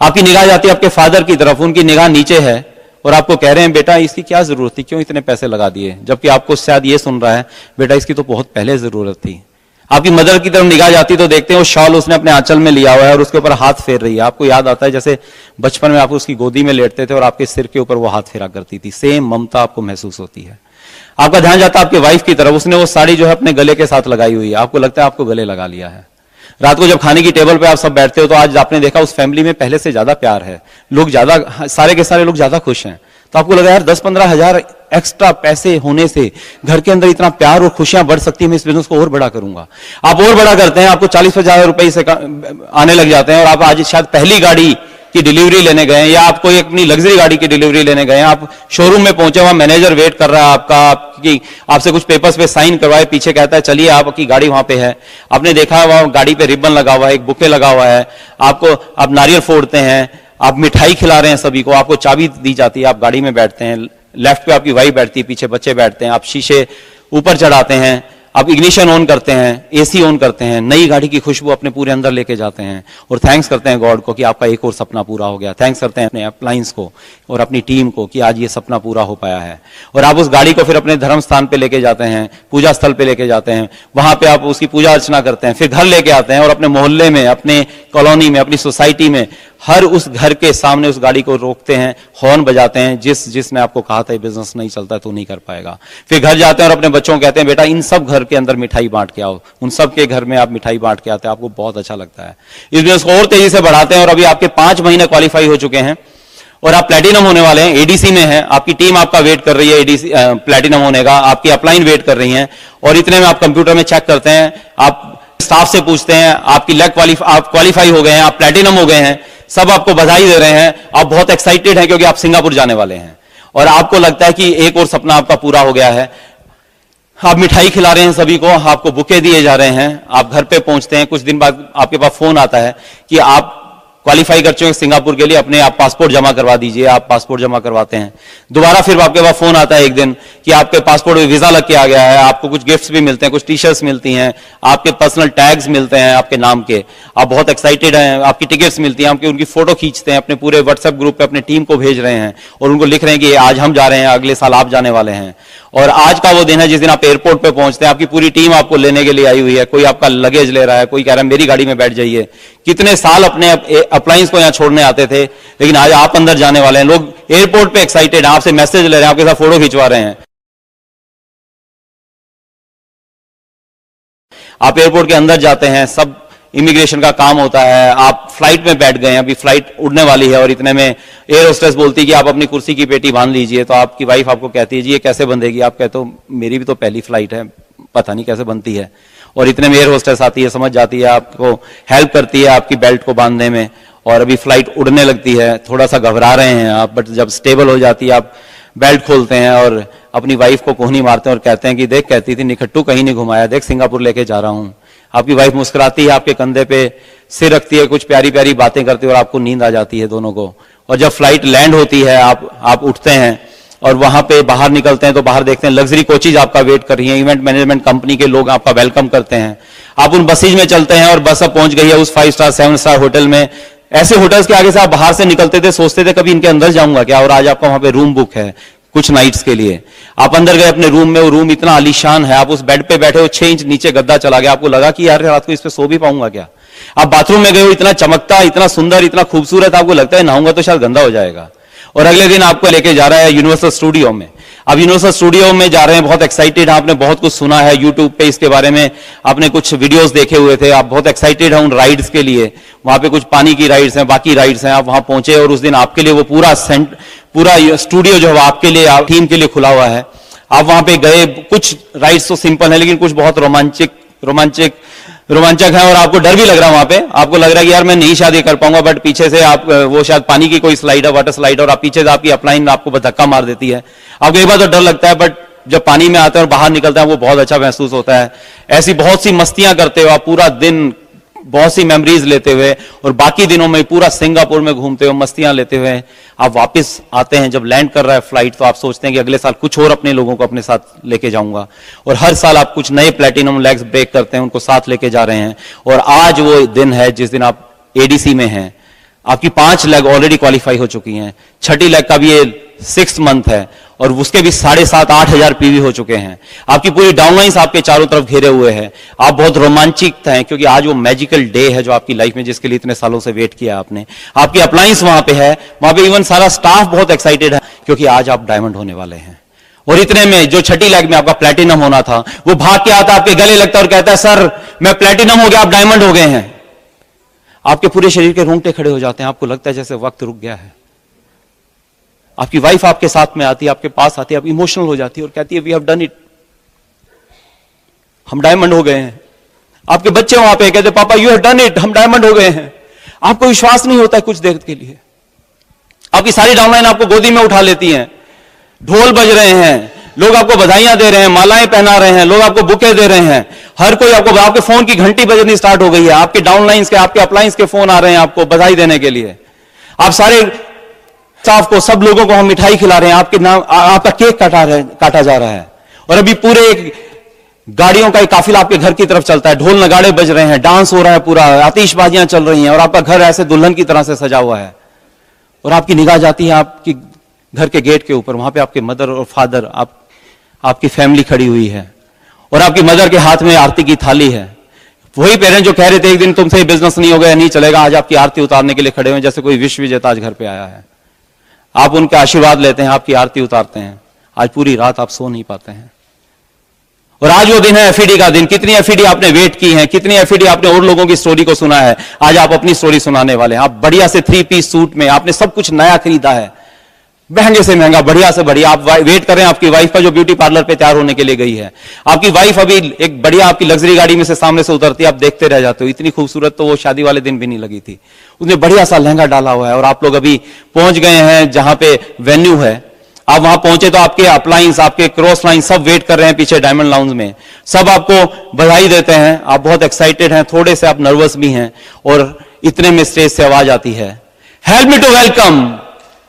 आपकी निगाह जाती है आपके फादर की तरफ, उनकी निगाह नीचे है, और आपको कह रहे हैं बेटा इसकी क्या जरूरत थी, क्यों इतने पैसे लगा दिए, जबकि आपको शायद ये सुन रहा है बेटा इसकी तो बहुत पहले जरूरत थी। आपकी मदर की तरफ निगाह जाती तो देखते हैं वो शॉल उसने अपने आंचल में लिया हुआ है और उसके ऊपर हाथ फेर रही है। आपको याद आता है जैसे बचपन में आप उसकी गोदी में लेटते थे और आपके सिर के ऊपर वो हाथ फेरा करती थी, सेम ममता आपको महसूस होती है। आपका ध्यान जाता है आपके वाइफ की तरफ, उसने वो साड़ी जो है अपने गले के साथ लगाई हुई है, आपको लगता है आपको गले लगा लिया है। रात को जब खाने की टेबल पे आप सब बैठते हो तो आज आपने देखा उस फैमिली में पहले से ज्यादा प्यार है, लोग ज्यादा, सारे के सारे लोग ज्यादा खुश हैं। तो आपको लगा यार 10-15 हजार एक्स्ट्रा पैसे होने से घर के अंदर इतना प्यार और खुशियां बढ़ सकती है, मैं इस बिजनेस को और बड़ा करूंगा। आप और बड़ा करते हैं, आपको 40-50 रुपए से आने लग जाते हैं, और आप आज शायद पहली गाड़ी की डिलीवरी लेने गए हैं, या आप कोई अपनी लग्जरी गाड़ी की डिलीवरी लेने गए हैं। आप शोरूम में पहुंचे, वहां मैनेजर वेट कर रहा है आपसे कुछ पेपर्स पे साइन करवाए, पीछे कहता है चलिए आपकी गाड़ी वहां पे है। आपने देखा वहां गाड़ी पे रिबन लगा हुआ है, एक बुके लगा हुआ है, आप नारियल फोड़ते हैं, आप मिठाई खिला रहे हैं सभी को, आपको चाबी दी जाती है, आप गाड़ी में बैठते हैं, लेफ्ट पे आपकी वाइफ बैठती है, पीछे बच्चे बैठते हैं, आप शीशे ऊपर चढ़ाते हैं, आप इग्निशन ऑन करते हैं, एसी ऑन करते हैं, नई गाड़ी की खुशबू अपने पूरे अंदर लेके जाते हैं, और थैंक्स करते हैं गॉड को कि आपका एक और सपना पूरा हो गया। थैंक्स करते हैं अपने अप्लायंस को और अपनी टीम को कि आज ये सपना पूरा हो पाया है। और आप उस गाड़ी को फिर अपने धर्म स्थान पे लेके जाते हैं, पूजा स्थल पे लेके जाते हैं, वहां पे आप उसकी पूजा अर्चना करते हैं, फिर घर लेके आते हैं, और अपने मोहल्ले में, अपने कॉलोनी में, अपनी सोसाइटी में हर उस घर के सामने उस गाड़ी को रोकते हैं, हॉर्न बजाते हैं, जिसने आपको कहा था ये बिजनेस नहीं चलता तो नहीं कर पाएगा। फिर घर जाते हैं और अपने बच्चों को कहते हैं बेटा इन सब घर के अंदर मिठाई बांट के आओ, उन सब के घर में आप मिठाई बांट के आते हैं, आपको बहुत अच्छा लगता है। इस बिजनेस को और तेजी से बढ़ाते हैं, और अभी आपके 5 महीने क्वालिफाई हो चुके हैं और आप प्लेटिनम होने वाले हैं, एडीसी में हैं, आपकी टीम आपका वेट कर रही है एडीसी प्लेटिनम होने का, आपकी अपलाइन वेट कर रही हैं, और इतने में आप कंप्यूटर में चेक करते हैं, आप स्टाफ से पूछते हैं, आपकी आप क्वालिफाई हो गए हैं, आप प्लेटिनम हो गए हैं, सब आपको बधाई दे रहे हैं, आप बहुत एक्साइटेड हैं क्योंकि आप सिंगापुर जाने वाले हैं और आपको लगता है कि एक और सपना आपका पूरा हो गया है। आप मिठाई खिला रहे हैं सभी को, आपको बुके दिए जा रहे हैं, आप घर पे पहुंचते हैं, कुछ दिन बाद आपके पास फोन आता है कि आप क्वालिफाई कर चुके हैं सिंगापुर के लिए, अपने आप पासपोर्ट जमा करवा दीजिए। आप पासपोर्ट जमा करवाते हैं, दोबारा फिर आपके पास फोन आता है एक दिन कि आपके पासपोर्ट में वीजा लग के आ गया है, आपको कुछ गिफ्ट्स भी मिलते हैं, कुछ टी शर्ट्स मिलती हैं, आपके पर्सनल टैग्स मिलते हैं आपके नाम के, आप बहुत एक्साइटेड हैं, आपकी टिकट्स मिलती हैं, आपकी उनकी फोटो खींचते हैं, अपने पूरे व्हाट्सएप ग्रुप पे अपने टीम को भेज रहे हैं और उनको लिख रहे हैं कि आज हम जा रहे हैं, अगले साल आप जाने वाले हैं। और आज का वो दिन है जिस दिन आप एयरपोर्ट पे पहुंचते हैं, आपकी पूरी टीम आपको लेने के लिए आई हुई है, कोई आपका लगेज ले रहा है, कोई कह रहा है मेरी गाड़ी में बैठ जाइए। कितने साल अपने अप्लायंस को यहाँ छोड़ने आते थे, लेकिन आज आप अंदर जाने वाले हैं। लोग एयरपोर्ट पे एक्साइटेड हैं, आपसे मैसेज ले रहे हैं, आपके साथ फोटो खिंचवा रहे हैं। आप एयरपोर्ट के अंदर जाते हैं, सब इमिग्रेशन का काम होता है, आप फ्लाइट में बैठ गए हैं, अभी फ्लाइट उड़ने वाली है और इतने में एयर होस्टेस बोलती है कि आप अपनी कुर्सी की पेटी बांध लीजिए। तो आपकी वाइफ आपको कहती है जी ये कैसे बंधेगी? आप कहते हो मेरी भी तो पहली फ्लाइट है, पता नहीं कैसे बनती है। और इतने में एयर होस्टेस आती है, समझ जाती है, आपको हेल्प करती है आपकी बेल्ट को बांधने में और अभी फ्लाइट उड़ने लगती है। थोड़ा सा घबरा रहे हैं आप, बट जब स्टेबल हो जाती है आप बेल्ट खोलते हैं और अपनी वाइफ को कोहनी मारते हैं और कहते हैं कि देख, कहती थी निखट्टू कहीं नहीं घुमाया, देख सिंगापुर लेके जा रहा हूं। आपकी वाइफ मुस्कुराती है, आपके कंधे पे सिर रखती है, कुछ प्यारी प्यारी बातें करती है और आपको नींद आ जाती है दोनों को। और जब फ्लाइट लैंड होती है, आप उठते हैं और वहां पे बाहर निकलते हैं तो बाहर देखते हैं लग्जरी कोचेज आपका वेट कर रही हैं, इवेंट मैनेजमेंट कंपनी के लोग आपका वेलकम करते हैं। आप उन बसेज में चलते हैं और बस अब पहुंच गई है उस 5 स्टार 7 स्टार होटल में। ऐसे होटल्स के आगे से आप बाहर से निकलते थे, सोचते थे कभी इनके अंदर जाऊंगा क्या, और आज आपका वहां पे रूम बुक है कुछ नाइट्स के लिए। आप अंदर गए अपने रूम में, वो रूम इतना आलीशान है, आप उस बेड पे बैठे हो, 6 इंच नीचे गद्दा चला गया, आपको लगा कि यार रात को इस पे सो भी पाऊंगा क्या। आप बाथरूम में गए हो, इतना चमकता, इतना सुंदर, इतना खूबसूरत, आपको लगता है नहाऊंगा तो शायद गंदा हो जाएगा। और अगले दिन आपको लेके जा रहा है यूनिवर्सल स्टूडियो में। अब यूनिवर्सल स्टूडियो में जा रहे हैं, बहुत एक्साइटेड हैं, आपने बहुत कुछ सुना है यूट्यूब पे इसके बारे में, आपने कुछ वीडियोस देखे हुए थे, आप बहुत एक्साइटेड हैं उन राइड्स के लिए। वहां पे कुछ पानी की राइड्स हैं, बाकी राइड्स हैं। आप वहां पहुंचे और उस दिन आपके लिए वो पूरा स्टूडियो जो है आपके लिए, टीम के लिए खुला हुआ है। आप वहां पे गए, कुछ राइड्स तो सिंपल है लेकिन कुछ बहुत रोमांचक है और आपको डर भी लग रहा है। वहां पे आपको लग रहा है कि यार मैं नहीं शायद ये कर पाऊंगा, बट पीछे से आप वो शायद पानी की कोई स्लाइड है, वाटर स्लाइड, और आप पीछे से आपकी अपलाइन आपको धक्का मार देती है। आपको एक बार तो डर लगता है, बट जब पानी में आते हैं और बाहर निकलते हैं वो बहुत अच्छा महसूस होता है। ऐसी बहुत सी मस्तियां करते हो आप पूरा दिन, बहुत सी मेमोरीज लेते हुए, और बाकी दिनों में पूरा सिंगापुर में घूमते हुए मस्तियां लेते हुए आप वापस आते हैं। जब लैंड कर रहा है फ्लाइट तो आप सोचते हैं कि अगले साल कुछ और अपने लोगों को अपने साथ लेके जाऊंगा, और हर साल आप कुछ नए प्लेटिनम लेग्स ब्रेक करते हैं, उनको साथ लेके जा रहे हैं। और आज वो दिन है जिस दिन आप एडीसी में हैं, आपकी 5 लेग ऑलरेडी क्वालिफाई हो चुकी हैं, 6ठी लेग का भी ये 6th मंथ है और उसके भी 7,500-8 हजार पीवी हो चुके हैं। आपकी पूरी डाउनलाइंस आपके चारों तरफ घेरे हुए हैं। आप बहुत रोमांचित हैं क्योंकि आज वो मैजिकल डे है जो आपकी लाइफ में, जिसके लिए इतने सालों से वेट किया आपने। आपकी अप्लायंस वहां पे है, वहां पे इवन सारा स्टाफ बहुत एक्साइटेड है क्योंकि आज आप डायमंड होने वाले हैं। और इतने में जो 6ठी लेग में आपका प्लेटिनम होना था, वो भाग के आता, आपके गले लगता है और कहता है सर मैं प्लेटिनम हो गया, आप डायमंड हो गए हैं। आपके पूरे शरीर के रोंगटे खड़े हो जाते हैं, आपको लगता है जैसे वक्त रुक गया है। आपकी वाइफ आपके साथ में आती है, आपके पास आती है, आप इमोशनल हो जाती है और कहती है वी हैव डन इट, हम डायमंड हो गए हैं। आपके बच्चे वहां पे कहते पापा यू हैव डन इट, हम डायमंड हो गए हैं। आपको विश्वास नहीं होता है कुछ देर के लिए। आपकी सारी डाउनलाइन आपको गोदी में उठा लेती हैं, ढोल बज रहे हैं, लोग आपको बधाइयां दे रहे हैं, मालाएं पहना रहे हैं, लोग आपको बुके दे रहे हैं, हर कोई आपके फोन की घंटी बजनी स्टार्ट हो गई है, आपके डाउनलाइंस के, आपके अपलायंस के फोन आ रहे हैं आपको बधाई देने के लिए। आप सारे स्टाफ को, सब लोगों को हम मिठाई खिला रहे हैं, आपके नाम आपका केक काटा जा रहा है। और अभी पूरे एक गाड़ियों का एक काफिला आपके घर की तरफ चलता है, ढोल नगाड़े बज रहे हैं, डांस हो रहा है, पूरा आतिशबाजियां चल रही हैं और आपका घर ऐसे दुल्हन की तरह से सजा हुआ है। और आपकी निगाह जाती है आपकी घर के गेट के ऊपर, वहां पे आपके मदर और फादर, आपकी फैमिली खड़ी हुई है और आपकी मदर के हाथ में आरती की थाली है। वही पेरेंट जो कह रहे थे एक दिन तुमसे बिजनेस नहीं होगा, नहीं चलेगा, आज आपकी आरती उतारने के लिए खड़े हुए, जैसे कोई विश्व विजेता आज घर पे आया है। आप उनके आशीर्वाद लेते हैं, आपकी आरती उतारते हैं। आज पूरी रात आप सो नहीं पाते हैं। और आज वो दिन है एफईडी का दिन। कितनी एफईडी आपने वेट की है, कितनी एफईडी आपने और लोगों की स्टोरी को सुना है। आज आप अपनी स्टोरी सुनाने वाले हैं। आप बढ़िया से 3 पीस सूट में, आपने सब कुछ नया खरीदा है, महंगे से महंगा, बढ़िया से बढ़िया। आप वेट कर रहे हैं आपकी वाइफ का जो ब्यूटी पार्लर पे तैयार होने के लिए गई है। आपकी वाइफ अभी एक बढ़िया आपकी लग्जरी गाड़ी में से सामने से उतरती है, आप देखते रह जाते हो। इतनी खूबसूरत तो वो शादी वाले दिन भी नहीं लगी थी। उसने बढ़िया सा लहंगा डाला हुआ है और आप लोग अभी पहुंच गए हैं जहां पे वेन्यू है। आप वहां पहुंचे तो आपके अपलाइंस, आपके क्रॉस लाइन सब वेट कर रहे हैं पीछे डायमंड लाउंज में। सब आपको बधाई देते हैं, आप बहुत एक्साइटेड हैं, थोड़े से आप नर्वस भी हैं। और इतने में स्टेज से आवाज आती है, help me to welcome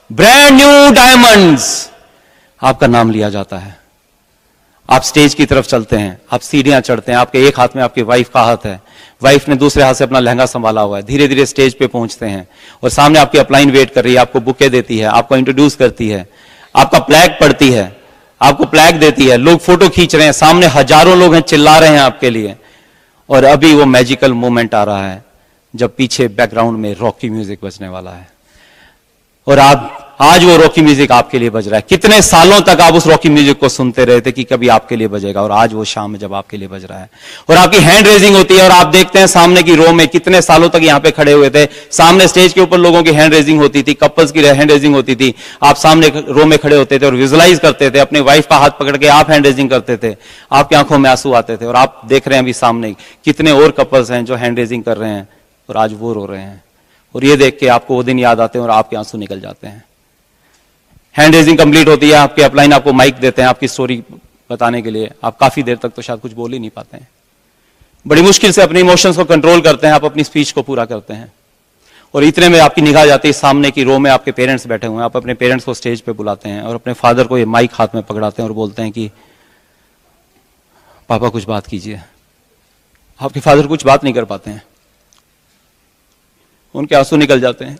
brand new diamonds. आपका नाम लिया जाता है। आप स्टेज की तरफ चलते हैं, आप सीढ़ियां चढ़ते हैं। आपके एक हाथ में आपकी वाइफ का हाथ है, वाइफ ने दूसरे हाथ से अपना लहंगा संभाला हुआ है। धीरे धीरे स्टेज पे पहुंचते हैं और सामने आपकी अपलाइन वेट कर रही है, आपको बुके देती है, आपको इंट्रोड्यूस करती है, आपका प्लैग पढ़ती है, आपको प्लैग देती है। लोग फोटो खींच रहे हैं, सामने हजारों लोग हैं, चिल्ला रहे हैं आपके लिए। और अभी वो मैजिकल मोमेंट आ रहा है जब पीछे बैकग्राउंड में रॉकी म्यूजिक बजने वाला है। और आप आज वो रॉकी म्यूजिक आपके लिए बज रहा है। कितने सालों तक आप उस रॉकी म्यूजिक को सुनते रहे थे कि कभी आपके लिए बजेगा, और आज वो शाम में जब आपके लिए बज रहा है और आपकी हैंड रेजिंग होती है और आप देखते हैं सामने की रो में कितने सालों तक यहां पे खड़े हुए थे। सामने स्टेज के ऊपर लोगों की हैंड रेजिंग होती थी, कपल्स की हैंड रेजिंग होती थी। आप सामने रो में खड़े होते थे और विजुलाइज करते थे, अपनी वाइफ का हाथ पकड़ के आप हैंड रेजिंग करते थे। आपकी आंखों में आंसू आते थे और आप देख रहे हैं अभी सामने कितने और कपल्स हैं जो हैंड रेजिंग कर रहे हैं और आज वो रो रहे हैं। और ये देख के आपको वो दिन याद आते हैं और आपके आंसू निकल जाते हैं। हैंड रेजिंग कंप्लीट होती है, आपके अपलाइन आपको माइक देते हैं आपकी स्टोरी बताने के लिए। आप काफी देर तक तो शायद कुछ बोल ही नहीं पाते हैं, बड़ी मुश्किल से अपने इमोशंस को कंट्रोल करते हैं, आप अपनी स्पीच को पूरा करते हैं। और इतने में आपकी निगाह जाती है सामने की रो में आपके पेरेंट्स बैठे हुए हैं। आप अपने पेरेंट्स को स्टेज पे बुलाते हैं और अपने फादर को ये माइक हाथ में पकड़ाते हैं और बोलते हैं कि पापा कुछ बात कीजिए। आपके फादर कुछ बात नहीं कर पाते हैं, उनके आंसू निकल जाते हैं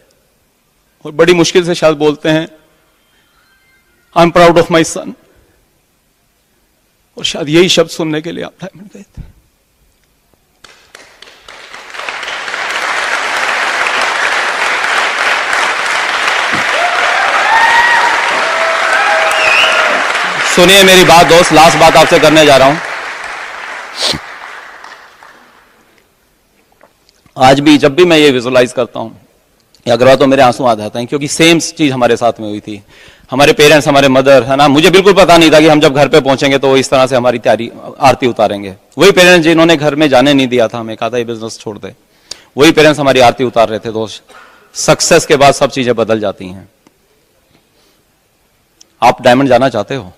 और बड़ी मुश्किल से शायद बोलते हैं I am proud of my son. और शायद यही शब्द सुनने के लिए आप डायमंड गए थे। सुनिए मेरी बात दोस्त, लास्ट बात आपसे करने जा रहा हूं। आज भी जब भी मैं ये विजुलाइज करता हूं या अगर तो मेरे आंसू आ जाते हैं, क्योंकि सेम चीज हमारे साथ में हुई थी। हमारे पेरेंट्स, हमारे मदर, है ना, मुझे बिल्कुल पता नहीं था कि हम जब घर पे पहुंचेंगे तो वो इस तरह से हमारी तैयारी आरती उतारेंगे। वही पेरेंट्स जिन्होंने घर में जाने नहीं दिया था, हमें कहा था ये बिजनेस छोड़ दे, वही पेरेंट्स हमारी आरती उतार रहे थे। दोस्त, सक्सेस के बाद सब चीजें बदल जाती हैं। आप डायमंड जाना चाहते हो?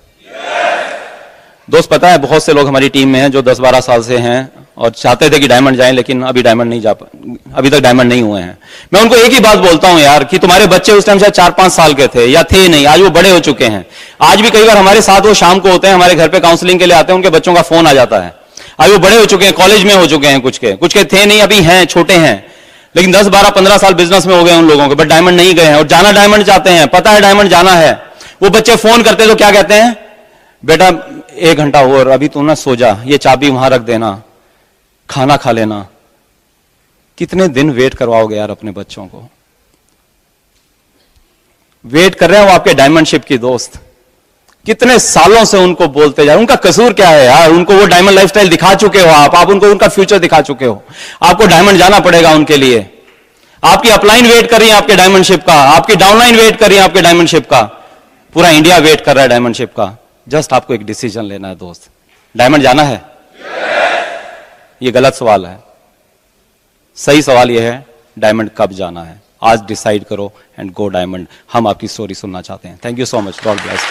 दोस्त, पता है बहुत से लोग हमारी टीम में हैं जो 10-12 साल से हैं और चाहते थे कि डायमंड जाएं, लेकिन अभी तक डायमंड नहीं हुए हैं। मैं उनको एक ही बात बोलता हूं यार, कि तुम्हारे बच्चे उस टाइम शायद 4-5 साल के थे या थे नहीं, आज वो बड़े हो चुके हैं। आज भी कई बार हमारे साथ वो शाम को होते हैं, हमारे घर पे काउंसलिंग के लिए आते हैं, उनके बच्चों का फोन आ जाता है। आज वो बड़े हो चुके हैं, कॉलेज में हो चुके हैं, कुछ के थे नहीं, अभी हैं, छोटे हैं, लेकिन 10-12-15 साल बिजनेस में हो गए उन लोगों के, बट डायमंड नहीं गए हैं और जाना डायमंड चाहते हैं। पता है डायमंड जाना है। वो बच्चे फोन करते तो क्या कहते हैं, बेटा 1 घंटा और, अभी तू ना सो जा, ये चाबी वहां रख देना, खाना खा लेना। कितने दिन वेट करवाओगे यार अपने बच्चों को? वेट कर रहे हैं वो आपके डायमंडशिप की। दोस्त, कितने सालों से उनको बोलते जा, उनका कसूर क्या है यार? उनको वो डायमंड लाइफस्टाइल दिखा चुके हो आप उनको उनका फ्यूचर दिखा चुके हो। आपको डायमंड जाना पड़ेगा उनके लिए। आपकी अपलाइन वेट कर रही है आपके डायमंडशिप का, आपकी डाउनलाइन वेट कर रही है आपके डायमंडशिप का, पूरा इंडिया वेट कर रहा है डायमंडशिप का। जस्ट आपको एक डिसीजन लेना है दोस्त, डायमंड जाना है? ये गलत सवाल है। सही सवाल यह है डायमंड कब जाना है। आज डिसाइड करो एंड गो डायमंड। हम आपकी स्टोरी सुनना चाहते हैं। Thank you so much. God bless.